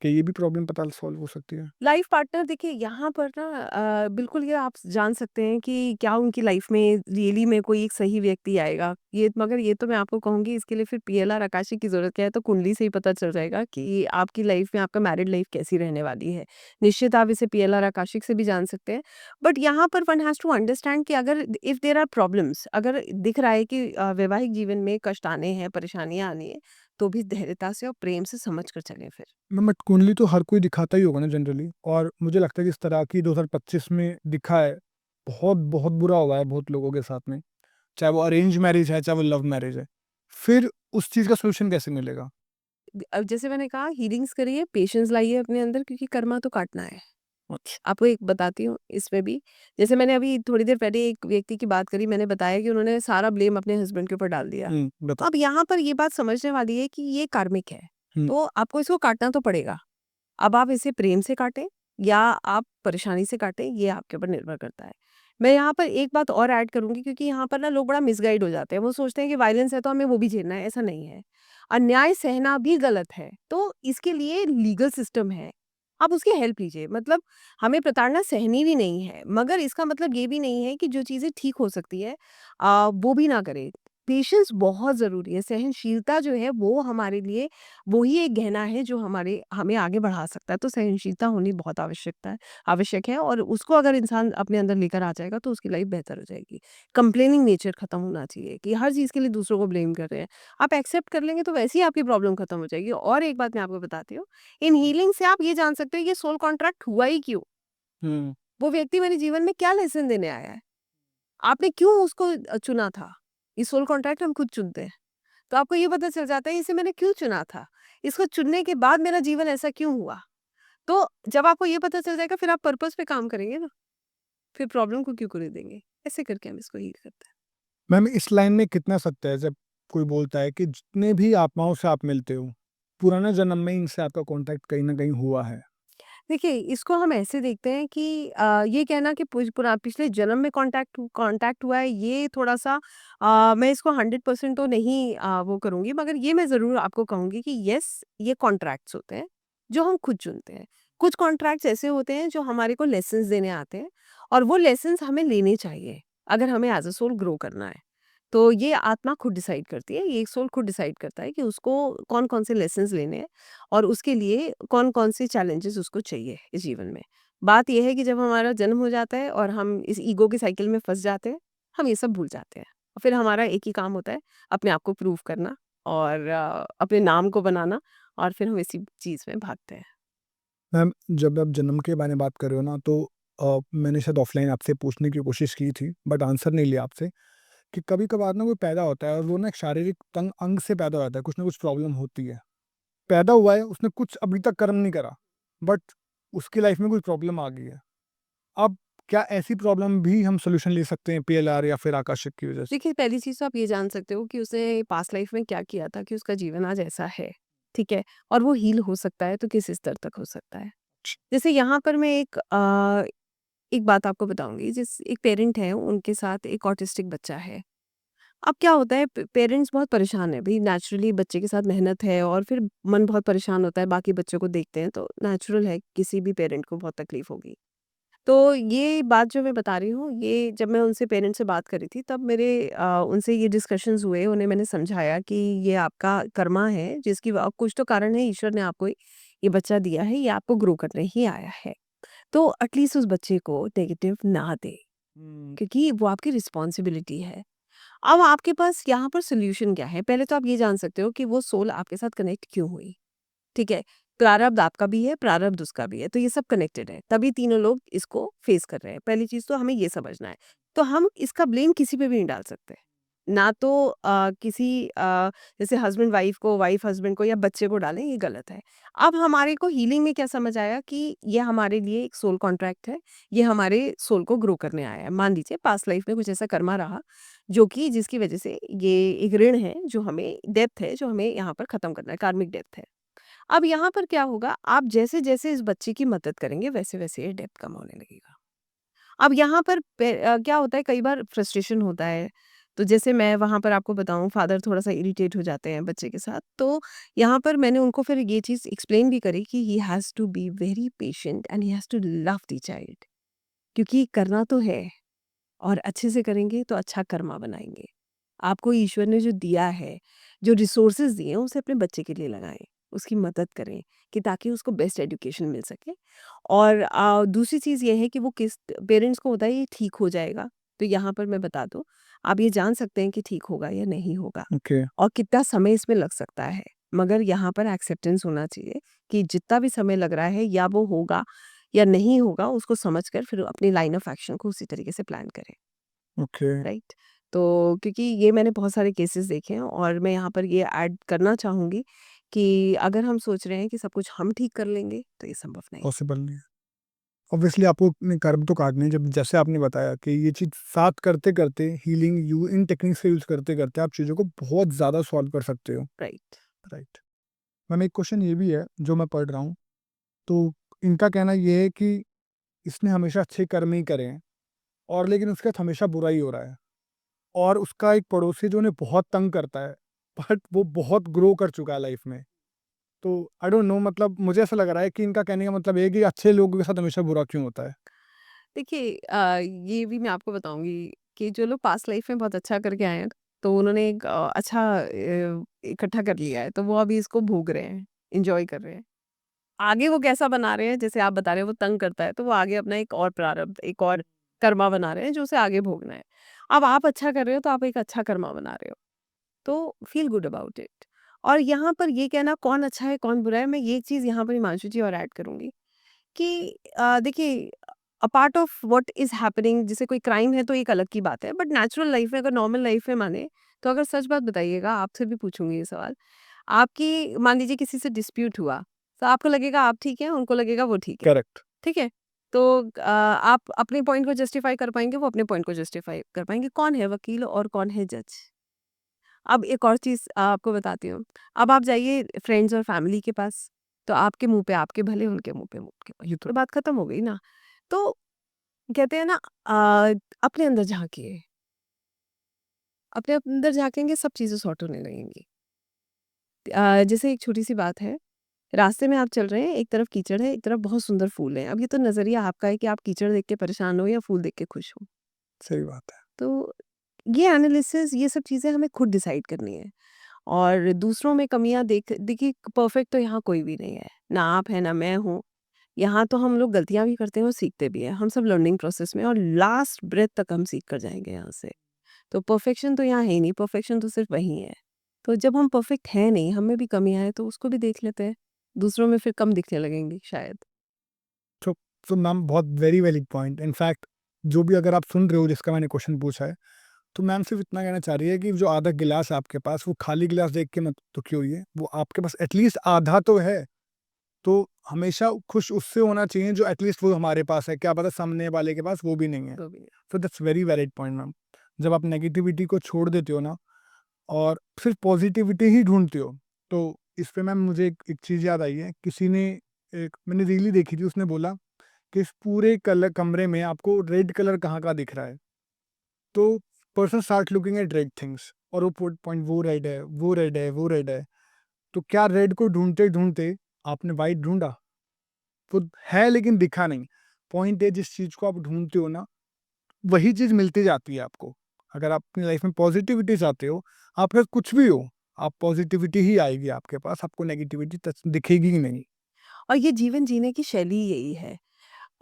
क्या ये भी प्रॉब्लम पता सॉल्व हो सकती है? लाइफ पार्टनर देखिए यहाँ पर ना बिल्कुल ये आप जान सकते हैं कि क्या उनकी लाइफ में रियली में कोई एक सही व्यक्ति आएगा। ये मगर ये तो मैं आपको कहूँगी इसके लिए फिर पीएलआर आकाशीय की ज़रूरत क्या है, तो कुंडली से ही पता चल जाएगा कि आपकी लाइफ में आपका मैरिड लाइफ कैसी रहने वाली है। निश्चित आप इसे पीएलआर आकाशिक से भी जान सकते हैं। बट यहाँ पर वन हैज़ टू अंडरस्टैंड कि अगर इफ़ देयर आर प्रॉब्लम्स, अगर दिख रहा है कि वैवाहिक जीवन में कष्ट आने हैं, परेशानियाँ आनी है, तो भी धैर्यता से और प्रेम से समझ कर चलें फिर। मैम, बट कुंडली तो हर कोई दिखाता ही होगा ना जनरली, और मुझे लगता है कि इस तरह की 2025 में दिखा है, बहुत बहुत बुरा हुआ है बहुत लोगों के साथ में, चाहे वो अरेंज मैरिज है, चाहे वो लव मैरिज है। फिर उस चीज़ का सॉल्यूशन कैसे मिलेगा? अब जैसे मैंने कहा हीलिंग्स करिए, पेशेंस लाइए अपने अंदर क्योंकि कर्मा तो काटना है। अच्छा। आपको एक बताती हूँ इसमें भी, जैसे मैंने अभी थोड़ी देर पहले एक व्यक्ति की बात करी, मैंने बताया कि उन्होंने सारा ब्लेम अपने हस्बैंड के ऊपर डाल दिया। बता। अब यहाँ पर ये बात समझने वाली है कि ये कार्मिक है, हुँ, तो आपको इसको काटना तो पड़ेगा। अब आप इसे प्रेम से काटें या आप परेशानी से काटें, ये आपके ऊपर निर्भर करता है। मैं यहाँ पर एक बात और ऐड करूँगी क्योंकि यहाँ पर ना लोग बड़ा मिसगाइड हो जाते हैं। वो सोचते हैं कि वायलेंस है तो हमें वो भी झेलना है, ऐसा नहीं है। अन्याय सहना भी गलत है, तो इसके लिए लीगल सिस्टम है। आप उसकी हेल्प लीजिए, मतलब हमें प्रताड़ना सहनी भी नहीं है, मगर इसका मतलब ये भी नहीं है कि जो चीज़ें ठीक हो सकती है वो भी ना करें। पेशेंस बहुत ज़रूरी है, सहनशीलता जो है वो हमारे लिए वो ही एक गहना है जो हमें आगे बढ़ा सकता है, तो सहनशीलता होनी बहुत आवश्यक है और उसको अगर इंसान अपने अंदर लेकर आ जाएगा तो उसकी लाइफ बेहतर हो जाएगी। कंप्लेनिंग नेचर खत्म होना चाहिए कि हर चीज़ के लिए दूसरों को ब्लेम कर रहे हैं। आप एक्सेप्ट कर लेंगे तो वैसे ही आपकी प्रॉब्लम खत्म हो जाएगी। और एक बात मैं आपको बताती हूँ, इन हीलिंग से आप ये जान सकते हो ये सोल कॉन्ट्रैक्ट हुआ ही क्यों? हुँ। वो व्यक्ति मेरे जीवन में क्या लेसन देने आया है? आपने क्यों उसको चुना था? ये सोल कॉन्ट्रैक्ट हम खुद चुनते हैं। तो आपको ये पता चल जाता है इसे मैंने क्यों चुना था? इसको चुनने के बाद मेरा जीवन ऐसा क्यों हुआ? तो जब आपको ये पता चल जाएगा फिर आप पर्पज़ पे काम करेंगे ना, फिर प्रॉब्लम को क्यों करने देंगे? ऐसे करके हम इसको हील करते हैं। मैम, इस लाइन में कितना सत्य है जब कोई बोलता है कि जितने भी आत्माओं से आप मिलते हो, पुराने जन्म में इनसे आपका कॉन्टैक्ट कहीं न कहीं हुआ है। देखिए, इसको हम ऐसे देखते हैं कि ये कहना कि पिछले जन्म में कॉन्टैक्ट हुआ है, ये थोड़ा-सा मैं इसको 100% तो नहीं वो करूँगी, मगर ये मैं ज़रूर आपको कहूँगी कि येस, ये कॉन्ट्रैक्ट्स होते हैं, जो हम खुद चुनते हैं। कुछ कॉन्ट्रैक्ट्स ऐसे होते हैं, जो हमारे को लेसन्स देने आते हैं और वो लेसन्स हमें लेने चाहिए, अगर हमें एज़ अ सोल ग्रो करना है। तो ये आत्मा खुद डिसाइड करती है, ये सोल खुद डिसाइड करता है कि उसको कौन-कौन से लेसन्स लेने हैं और उसके लिए कौन-कौन से चैलेंजेस उसको चाहिए इस जीवन में। बात ये है कि जब हमारा जन्म हो जाता है और हम इस ईगो के साइकिल में फँस जाते हैं, हम ये सब भूल जाते हैं। और फिर हमारा एक ही काम होता है, अपने आप को प्रूव करना और अपने नाम को बनाना और फिर हम इसी चीज़ में भागते हैं। मैम, जब आप जन्म के बारे में बात कर रहे हो ना, तो मैंने शायद ऑफ़लाइन आपसे पूछने की कोशिश की थी, बट आंसर नहीं लिया आपसे कि कभी-कभार ना कोई पैदा होता है और वो ना एक शारीरिक तंग अंग से पैदा हो जाता है, कुछ ना कुछ प्रॉब्लम होती है। पैदा हुआ है, उसने कुछ अभी तक कर्म नहीं करा, बट उसकी लाइफ़ में कोई प्रॉब्लम आ गई है। अब क्या ऐसी प्रॉब्लम भी हम सॉल्यूशन ले सकते हैं पीएलआर या फिर आकर्षक की वजह से? देखिए, पहली चीज़ तो आप ये जान सकते हो कि उसने पास्ट लाइफ में क्या किया था कि उसका जीवन आज ऐसा है, ठीक है? और वो हील हो सकता है तो किस स्तर तक हो सकता है। जैसे यहाँ पर मैं एक बात आपको बताऊँगी, जिस एक पेरेंट है, उनके साथ एक ऑटिस्टिक बच्चा है। अब क्या होता है पेरेंट्स बहुत परेशान हैं, भई नेचुरली बच्चे के साथ मेहनत है और फिर मन बहुत परेशान होता है, बाकी बच्चों को देखते हैं तो नेचुरल है किसी भी पेरेंट को बहुत तकलीफ होगी। तो ये बात जो मैं बता रही हूँ, ये जब मैं उनसे पेरेंट्स से बात करी थी तब मेरे उनसे ये डिस्कशंस हुए, उन्हें मैंने समझाया कि ये आपका कर्मा है जिसकी कुछ तो कारण है, ईश्वर ने आपको ये बच्चा दिया है, ये आपको ग्रो करने ही आया है। तो एटलीस्ट उस बच्चे को नेगेटिव ना दें, हुँ। क्योंकि वो आपकी रिस्पॉन्सिबिलिटी है। अब आपके पास यहाँ पर सॉल्यूशन क्या है? पहले तो आप ये जान सकते हो कि वो सोल आपके साथ कनेक्ट क्यों हुई, ठीक है? प्रारब्ध आपका भी है, प्रारब्ध उसका भी है, तो ये सब कनेक्टेड है, तभी तीनों लोग इसको फेस कर रहे हैं। पहली चीज़ तो हमें ये समझना है। तो हम इसका ब्लेम किसी पे भी नहीं डाल सकते। ना तो किसी जैसे हस्बैंड वाइफ को, वाइफ हस्बैंड को या बच्चे को डालें, ये गलत है। अब हमारे को हीलिंग में क्या समझ आया कि ये हमारे लिए एक सोल कॉन्ट्रैक्ट है, ये हमारे सोल को ग्रो करने आया है। मान लीजिए पास्ट लाइफ में कुछ ऐसा कर्मा रहा, जो कि जिसकी वजह से ये एक ऋण है, जो हमें डेब्ट है, जो हमें यहाँ पर खत्म करना है, कार्मिक डेब्ट है। अब यहाँ पर क्या होगा, आप जैसे-जैसे इस बच्चे की मदद करेंगे, वैसे-वैसे ये डेब्ट कम होने लगेगा। अब यहाँ पर क्या होता है कई बार फ्रस्ट्रेशन होता है, तो जैसे मैं वहाँ पर आपको बताऊँ फादर थोड़ा-सा इरिटेट हो जाते हैं बच्चे के साथ, तो यहाँ पर मैंने उनको फिर ये चीज़ एक्सप्लेन भी करी कि he has to be very patient and he has to love the child, क्योंकि करना तो है और अच्छे से करेंगे तो अच्छा कर्मा बनाएँगे। आपको ईश्वर ने जो दिया है, जो रिसोर्सेज़ दिए हैं उसे अपने बच्चे के लिए लगाएँ, उसकी मदद करें कि ताकि उसको बेस्ट एजुकेशन मिल सके। और दूसरी चीज़ ये है कि वो किस पेरेंट्स को होता है ये ठीक हो जाएगा, तो यहाँ पर मैं बता दूँ, आप ये जान सकते हैं कि ठीक होगा या नहीं होगा ओके, और कितना समय इसमें लग सकता है। मगर यहाँ पर एक्सेप्टेंस होना चाहिए कि जितना भी समय लग रहा है या वो होगा या नहीं होगा उसको समझकर फिर अपनी लाइन ऑफ एक्शन को उसी तरीके से प्लान करें। Okay, right? तो क्योंकि ये मैंने बहुत सारे केसेस देखे हैं और मैं यहाँ पर ये ऐड करना चाहूँगी कि अगर हम सोच रहे हैं कि सब कुछ हम ठीक कर लेंगे, तो ये संभव नहीं है। पॉसिबल नहीं है। ऑब्वियसली आपको अपने कर्म तो काटने हैं, जब जैसे आपने बताया कि ये चीज़ साथ करते-करते हीलिंग यू इन टेक्निक्स का यूज़ करते-करते आप चीज़ों को बहुत ज़्यादा सॉल्व कर सकते हो। राइट। राइट। मैम एक क्वेश्चन ये भी है जो मैं पढ़ रहा हूँ, तो इनका कहना ये है कि इसने हमेशा अच्छे कर्म ही करे हैं और लेकिन उसके साथ हमेशा बुरा ही हो रहा है और उसका एक पड़ोसी जो उन्हें बहुत तंग करता है, बट वो बहुत ग्रो कर चुका है लाइफ में। तो आई डोंट नो, मतलब मुझे ऐसा लग रहा है कि इनका कहने का मतलब ये है कि अच्छे लोगों के साथ हमेशा बुरा क्यों होता है? देखिए ये भी मैं आपको बताऊँगी कि जो लोग पास्ट लाइफ में बहुत अच्छा करके आए हैं, तो उन्होंने एक अच्छा इकट्ठा कर लिया है, तो वो अभी इसको भोग रहे हैं, एन्जॉय कर रहे हैं। आगे वो कैसा बना रहे हैं, जैसे आप बता रहे हैं वो तंग करता है, तो वो आगे अपना एक और प्रारब्ध, एक और कर्मा बना रहे हैं, जो उसे आगे भोगना है। अब आप अच्छा कर रहे हो, तो आप एक अच्छा कर्मा बना रहे हो। तो फील गुड अबाउट इट। और यहाँ पर ये कहना कौन अच्छा है कौन बुरा है, मैं ये चीज़ यहाँ पर हिमांशु जी और ऐड करूँगी कि देखिए a part of what is happening, जैसे कोई क्राइम है तो एक अलग की बात है, बट नेचुरल लाइफ में अगर नॉर्मल लाइफ में माने, तो अगर सच बात बताइएगा, आपसे भी पूछूंगी ये सवाल, आपकी मान लीजिए किसी से डिस्प्यूट हुआ, तो आपको लगेगा आप ठीक हैं, उनको लगेगा वो करेक्ट। ठीक है। तो आप अपने पॉइंट को जस्टिफाई कर पाएंगे, वो अपने पॉइंट को जस्टिफाई कर पाएंगे, कौन है वकील और कौन है जज। अब एक और चीज़ आपको बताती हूँ। अब आप जाइए फ्रेंड्स और फैमिली के पास, तो आपके मुँह पे आपके भले, उनके मुँह पे उनके भले, ये तो तो बात खत्म हो गई ना। तो कहते हैं ना अपने अंदर झाँकिए, अपने अंदर झाँकेंगे सब चीज़ें सॉर्ट होने लगेंगी। जैसे एक छोटी-सी बात है, रास्ते में आप चल रहे हैं, एक तरफ कीचड़ है, एक तरफ बहुत सुंदर फूल हैं। अब ये तो नज़रिया आपका है कि आप कीचड़ देख के परेशान हो या फूल देख के खुश हो। सही बात है। तो ये एनालिसिस, ये सब चीज़ें हमें खुद डिसाइड करनी है। और दूसरों में कमियाँ देखिए परफेक्ट तो यहाँ कोई भी नहीं है। ना आप हैं, ना मैं हूँ। यहाँ तो हम लोग गलतियाँ भी करते हैं और सीखते भी हैं। हम सब लर्निंग प्रोसेस में और लास्ट ब्रेथ तक हम सीख कर जाएँगे यहाँ से। तो परफेक्शन तो यहाँ है ही नहीं, परफेक्शन तो सिर्फ़ वहीं है। तो जब हम परफेक्ट हैं नहीं, हम में भी कमियाँ हैं तो उसको भी देख लेते हैं। दूसरों में फिर कम दिखने लगेंगी शायद। तो तो मैम बहुत वेरी वैलिड पॉइंट। इनफैक्ट जो भी अगर आप सुन रहे हो जिसका मैंने क्वेश्चन पूछा है, तो मैम सिर्फ़ इतना कहना चाह रही है कि जो आधा गिलास है आपके पास, वो खाली गिलास देख के मत दुखी होइए। वो आपके पास एटलीस्ट आधा तो है। तो हमेशा खुश उससे होना चाहिए जो एटलीस्ट वो हमारे पास है। क्या पता सामने वाले के पास वो भी नहीं है। वो भी नहीं। So that's very valid point ma'am. जब आप नेगेटिविटी को छोड़ देते हो ना और सिर्फ़ पॉज़िटिविटी ही ढूँढते हो, तो इस पे मैम मुझे एक चीज़ याद आई है। किसी ने एक मैंने रील ही देखी थी, उसने बोला कि इस पूरे कमरे में आपको रेड कलर कहाँ का दिख रहा है? तो person start looking at red things और वो पॉइंट वो रेड है, वो रेड है, वो रेड है। तो क्या रेड को ढूँढते-ढूँढते आपने व्हाइट ढूँढा? वो है लेकिन दिखा नहीं। पॉइंट है जिस चीज़ को आप ढूँढते हो ना, वही चीज़ मिलती जाती है आपको। अगर आप अपनी लाइफ़ में पॉज़िटिविटी चाहते हो, आपके पास कुछ भी हो, आप पॉज़िटिविटी ही आएगी आपके पास, आपको नेगेटिविटी टच दिखेगी ही नहीं। और ये जीवन जीने की शैली ही यही है।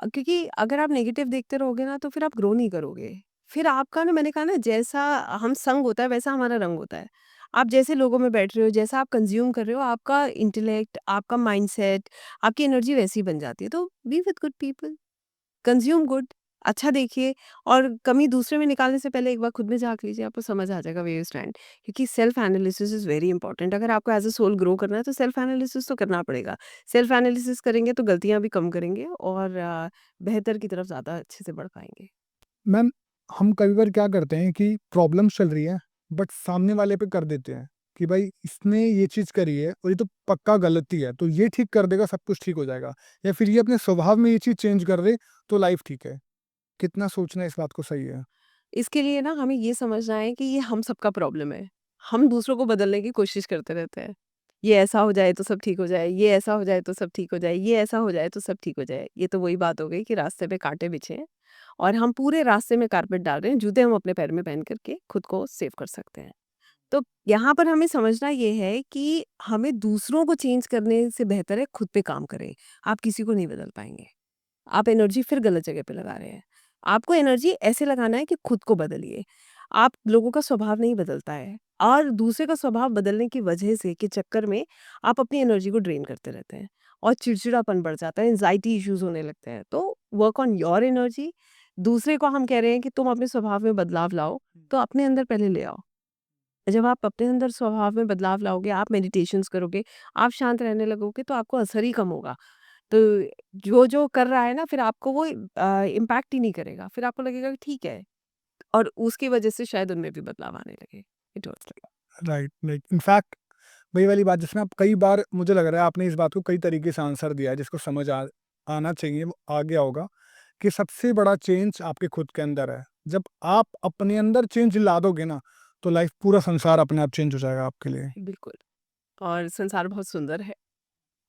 क्योंकि अगर आप नेगेटिव देखते रहोगे ना तो फिर आप ग्रो नहीं करोगे। फिर आपका ना, मैंने कहा ना, जैसा हम संग होता है वैसा हमारा रंग होता है। आप जैसे लोगों में बैठ रहे हो, जैसा आप कंज़्यूम कर रहे हो, आपका इंटेलेक्ट, आपका माइंडसेट, आपकी एनर्जी वैसी बन जाती है। तो be with good people, consume good, अच्छा देखिए और कमी दूसरे में निकालने से पहले एक बार खुद में झाँक लीजिए, आपको समझ आ जाएगा वेयर यू स्टैंड। क्योंकि self analysis is very important. अगर आपको एज़ अ सोल ग्रो करना है तो सेल्फ एनालिसिस तो करना पड़ेगा। सेल्फ एनालिसिस करेंगे तो गलतियाँ भी कम करेंगे और बेहतर की तरफ ज़्यादा अच्छे से बढ़ पाएँगे। मैम, हम कई बार क्या करते हैं कि प्रॉब्लम्स चल रही है, बट सामने वाले पे कर देते हैं कि भाई इसने ये चीज़ करी है और ये तो पक्का गलती है, तो ये ठीक कर देगा, सब कुछ ठीक हो जाएगा। या फिर ये अपने स्वभाव में ये चीज़ चेंज कर दे, तो लाइफ़ ठीक है। कितना सोचना इस बात को सही है? इसके लिए ना हमें ये समझना है कि ये हम सबका प्रॉब्लम है। हम दूसरों को बदलने की कोशिश करते रहते हैं। ये ऐसा हो जाए तो सब ठीक हो जाए, ये ऐसा हो जाए तो सब ठीक हो जाए, ये ऐसा हो जाए तो सब ठीक हो जाए। ये तो वही बात हो गई कि रास्ते पे कांटे बिछे हैं और हम पूरे रास्ते में कारपेट डाल रहे हैं, जूते हम अपने पैर में पहन कर के खुद को सेव कर सकते हैं। तो यहाँ पर हमें समझना ये है कि हमें दूसरों को चेंज करने से बेहतर है खुद पे काम करें। आप किसी को नहीं बदल पाएँगे। आप एनर्जी फिर गलत जगह पे लगा रहे हैं। आपको एनर्जी ऐसे लगाना है कि खुद को बदलिए। आप लोगों का स्वभाव नहीं बदलता है और दूसरे का स्वभाव बदलने की वजह से के चक्कर में आप अपनी एनर्जी को ड्रेन करते रहते हैं और चिड़चिड़ापन बढ़ जाता है, एंग्ज़ायटी इश्यूज़ होने लगते हैं। तो वर्क ऑन योर एनर्जी। दूसरे को हम कह रहे हैं कि तुम अपने स्वभाव में बदलाव लाओ, तो अपने अंदर पहले ले आओ। जब आप अपने अंदर स्वभाव में बदलाव लाओगे, आप मेडिटेशंस करोगे, आप शांत रहने लगोगे तो आपको असर ही कम होगा। तो जो कर रहा है ना फिर आपको वो इम्पैक्ट ही नहीं करेगा। फिर आपको लगेगा कि ठीक है और उसकी वजह से शायद उनमें भी बदलाव आने लगे। It was like right, like in fact वही वाली बात जिसमें आप कई बार मुझे लग रहा है आपने इस बात को कई तरीके से आंसर दिया है जिसको समझ आना चाहिए, वो आ गया होगा कि सबसे बड़ा चेंज आपके खुद के अंदर है। जब आप अपने अंदर चेंज ला दोगे ना, तो लाइफ पूरा संसार अपने आप चेंज हो जाएगा आपके लिए। बिल्कुल। और संसार बहुत सुंदर है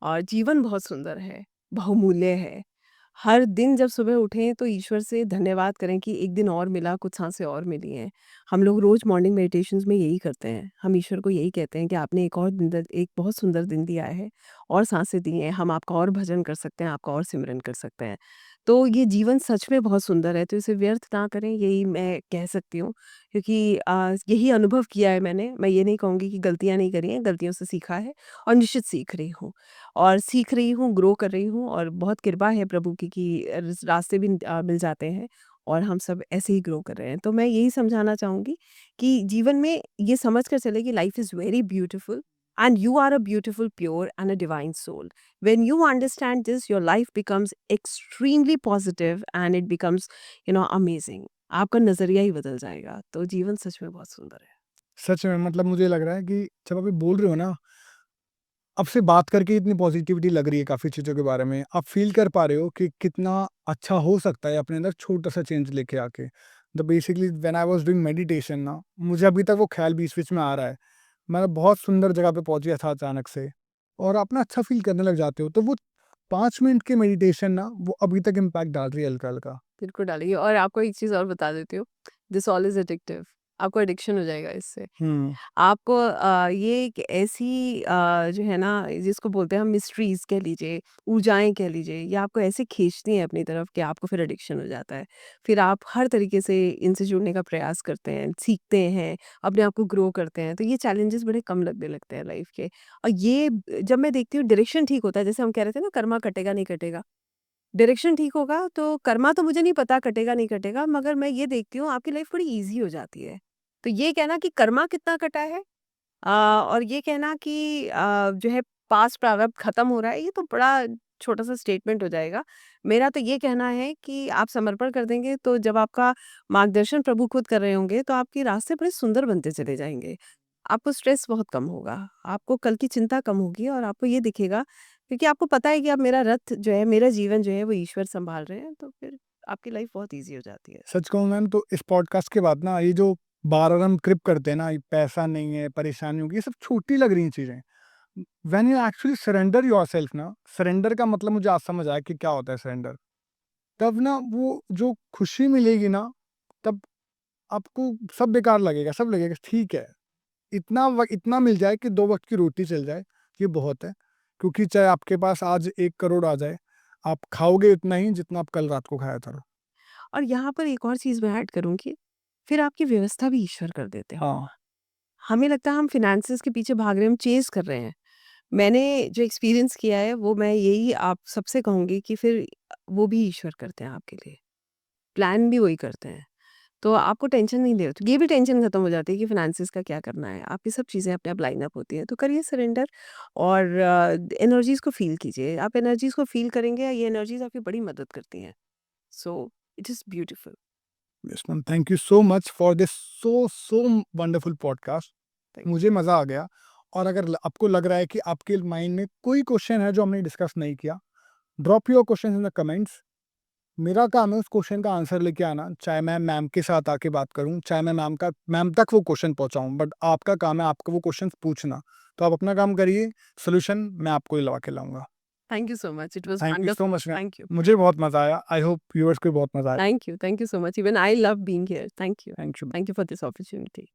और जीवन बहुत सुंदर है, बहुमूल्य है। हर दिन जब सुबह उठें तो ईश्वर से धन्यवाद करें कि एक दिन और मिला, कुछ सांसें और मिली हैं। हम लोग रोज़ मॉर्निंग मेडिटेशंस में यही करते हैं। हम ईश्वर को यही कहते हैं कि आपने एक बहुत सुंदर दिन दिया है और सांसें दी हैं। हम आपका और भजन कर सकते हैं, आपका और सिमरन कर सकते हैं। तो ये जीवन सच में बहुत सुंदर है, तो इसे व्यर्थ ना करें, यही मैं कह सकती हूँ। क्योंकि यही अनुभव किया है मैंने। मैं ये नहीं कहूँगी कि गलतियाँ नहीं करी हैं, गलतियों से सीखा है और निश्चित सीख रही हूँ। और सीख रही हूँ, ग्रो कर रही हूँ और बहुत कृपा है प्रभु की कि रास्ते भी मिल जाते हैं और हम सब ऐसे ही ग्रो कर रहे हैं। तो मैं यही समझाना चाहूँगी कि जीवन में ये समझ कर चलें कि life is very beautiful and you are a beautiful, pure and a divine soul. When you understand this, your life becomes extremely positive and it becomes, amazing. आपका नज़रिया ही बदल जाएगा। तो जीवन सच में बहुत सुंदर है। सच में मतलब मुझे लग रहा है कि जब अभी बोल रहे हो ना, आपसे बात करके इतनी पॉजिटिविटी लग रही है काफ़ी चीज़ों के बारे में। आप फ़ील कर पा रहे हो कि कितना अच्छा हो सकता है अपने अंदर छोटा-सा चेंज लेके आके। तो basically when I was doing meditation ना, मुझे अभी तक वो ख़्याल बीच-बीच में आ रहा है। मैं बहुत सुंदर जगह पे पहुँच गया था अचानक से और आप ना अच्छा फ़ील करने लग जाते हो। तो वो 5 मिनट की मेडिटेशन ना, वो अभी तक इम्पैक्ट डाल रही है हल्का-हल्का। बिल्कुल डालेंगे और आपको एक चीज़ और बता देती हूँ, दिस ऑल इज़ एडिक्टिव। आपको एडिक्शन हो जाएगा इससे। हुँ, आपको ये एक ऐसी जो है ना जिसको बोलते हैं हम मिस्ट्रीज़ कह लीजिए, ऊर्जाएँ कह लीजिए, ये आपको ऐसे खींचती हैं अपनी तरफ कि आपको फिर एडिक्शन हो जाता है। फिर आप हर तरीके से इनसे जुड़ने का प्रयास करते हैं, सीखते हैं, अपने आप को ग्रो करते हैं, तो ये चैलेंजेस बड़े कम लगने लगते हैं लाइफ़ के। और ये जब मैं देखती हूँ डायरेक्शन ठीक होता है, जैसे हम कह रहे थे ना कर्मा कटेगा नहीं कटेगा। डायरेक्शन ठीक होगा तो कर्मा तो मुझे नहीं पता कटेगा नहीं कटेगा, मगर मैं ये देखती हूँ आपकी लाइफ़ बड़ी ईज़ी हो जाती है। तो ये कहना कि कर्मा कितना कटा है और ये कहना कि जो है पास प्रारब्ध खत्म हो रहा है, ये तो बड़ा छोटा-सा स्टेटमेंट हो जाएगा। मेरा तो ये कहना है कि आप समर्पण कर देंगे तो जब आपका मार्गदर्शन प्रभु खुद कर रहे होंगे तो आपके रास्ते बड़े सुंदर बनते चले जाएँगे। आपको स्ट्रेस बहुत कम होगा, आपको कल की चिंता कम होगी और आपको ये दिखेगा क्योंकि आपको पता है कि अब मेरा रथ जो है, मेरा जीवन जो है वो ईश्वर सँभाल रहे हैं, तो फिर आपकी लाइफ़ बहुत ईज़ी हो जाती है। सच कहूँ मैम तो इस पॉडकास्ट के बाद ना ये जो बार-बार हम क्रिप करते हैं ना, ये पैसा नहीं है, परेशानी होगी, ये सब छोटी लग रही हैं चीज़ें। When you actually surrender yourself ना, सरेंडर का मतलब मुझे आज समझ आया कि क्या होता है सरेंडर। तब ना वो जो खुशी मिलेगी ना, तब आपको सब बेकार लगेगा, सब लगेगा ठीक है, इतना मिल जाए कि 2 वक़्त की रोटी चल जाए, ये बहुत है। क्योंकि चाहे आपके पास आज 1 करोड़ आ जाए, आप खाओगे उतना ही जितना आप कल रात को खाया था। और यहाँ पर एक और चीज़ मैं ऐड करूँगी, फिर आपकी व्यवस्था भी ईश्वर कर देते हैं। हाँ, हमें लगता है हम फ़ाइनेंसेस के पीछे भाग रहे हैं, हम चेज़ कर रहे हैं। मैंने जो एक्सपीरियंस किया है वो मैं यही आप सबसे कहूँगी कि फिर वो भी ईश्वर करते हैं आपके लिए, प्लान भी वही करते हैं। तो आपको टेंशन नहीं ले ये भी टेंशन खत्म हो जाती है कि फ़ाइनेंसेस का क्या करना है। आपकी सब चीज़ें अपने आप लाइन अप होती हैं। तो करिए सरेंडर और एनर्जीज़ को फ़ील कीजिए। आप एनर्जीज़ को फ़ील करेंगे, ये एनर्जीज़ आपकी बड़ी मदद करती हैं। So it is beautiful. Yes ma'am, thank you so much for this so wonderful podcast. Thank मुझे मज़ा आ गया और अगर आपको लग रहा है कि आपके माइंड में कोई क्वेश्चन है जो हमने डिस्कस नहीं किया, drop your question in the comments. मेरा काम है उस क्वेश्चन का आंसर लेके आना, चाहे मैं मैम के साथ आके बात करूँ, चाहे मैं मैम तक वो क्वेश्चन पहुँचाऊँ, बट आपका काम है आपको वो क्वेश्चंस पूछना। तो आप अपना काम करिए, सॉल्यूशन मैं आपको दिलवा के लाऊँगा। Thank you so much, it was thank you so wonderful, much ma'am. Thank you. मुझे बहुत मज़ा आया। आई होप व्यूअर्स को भी बहुत मज़ा आया। Thank you so much. Even I love being here. Thank you. Thank you. Thank you for this opportunity.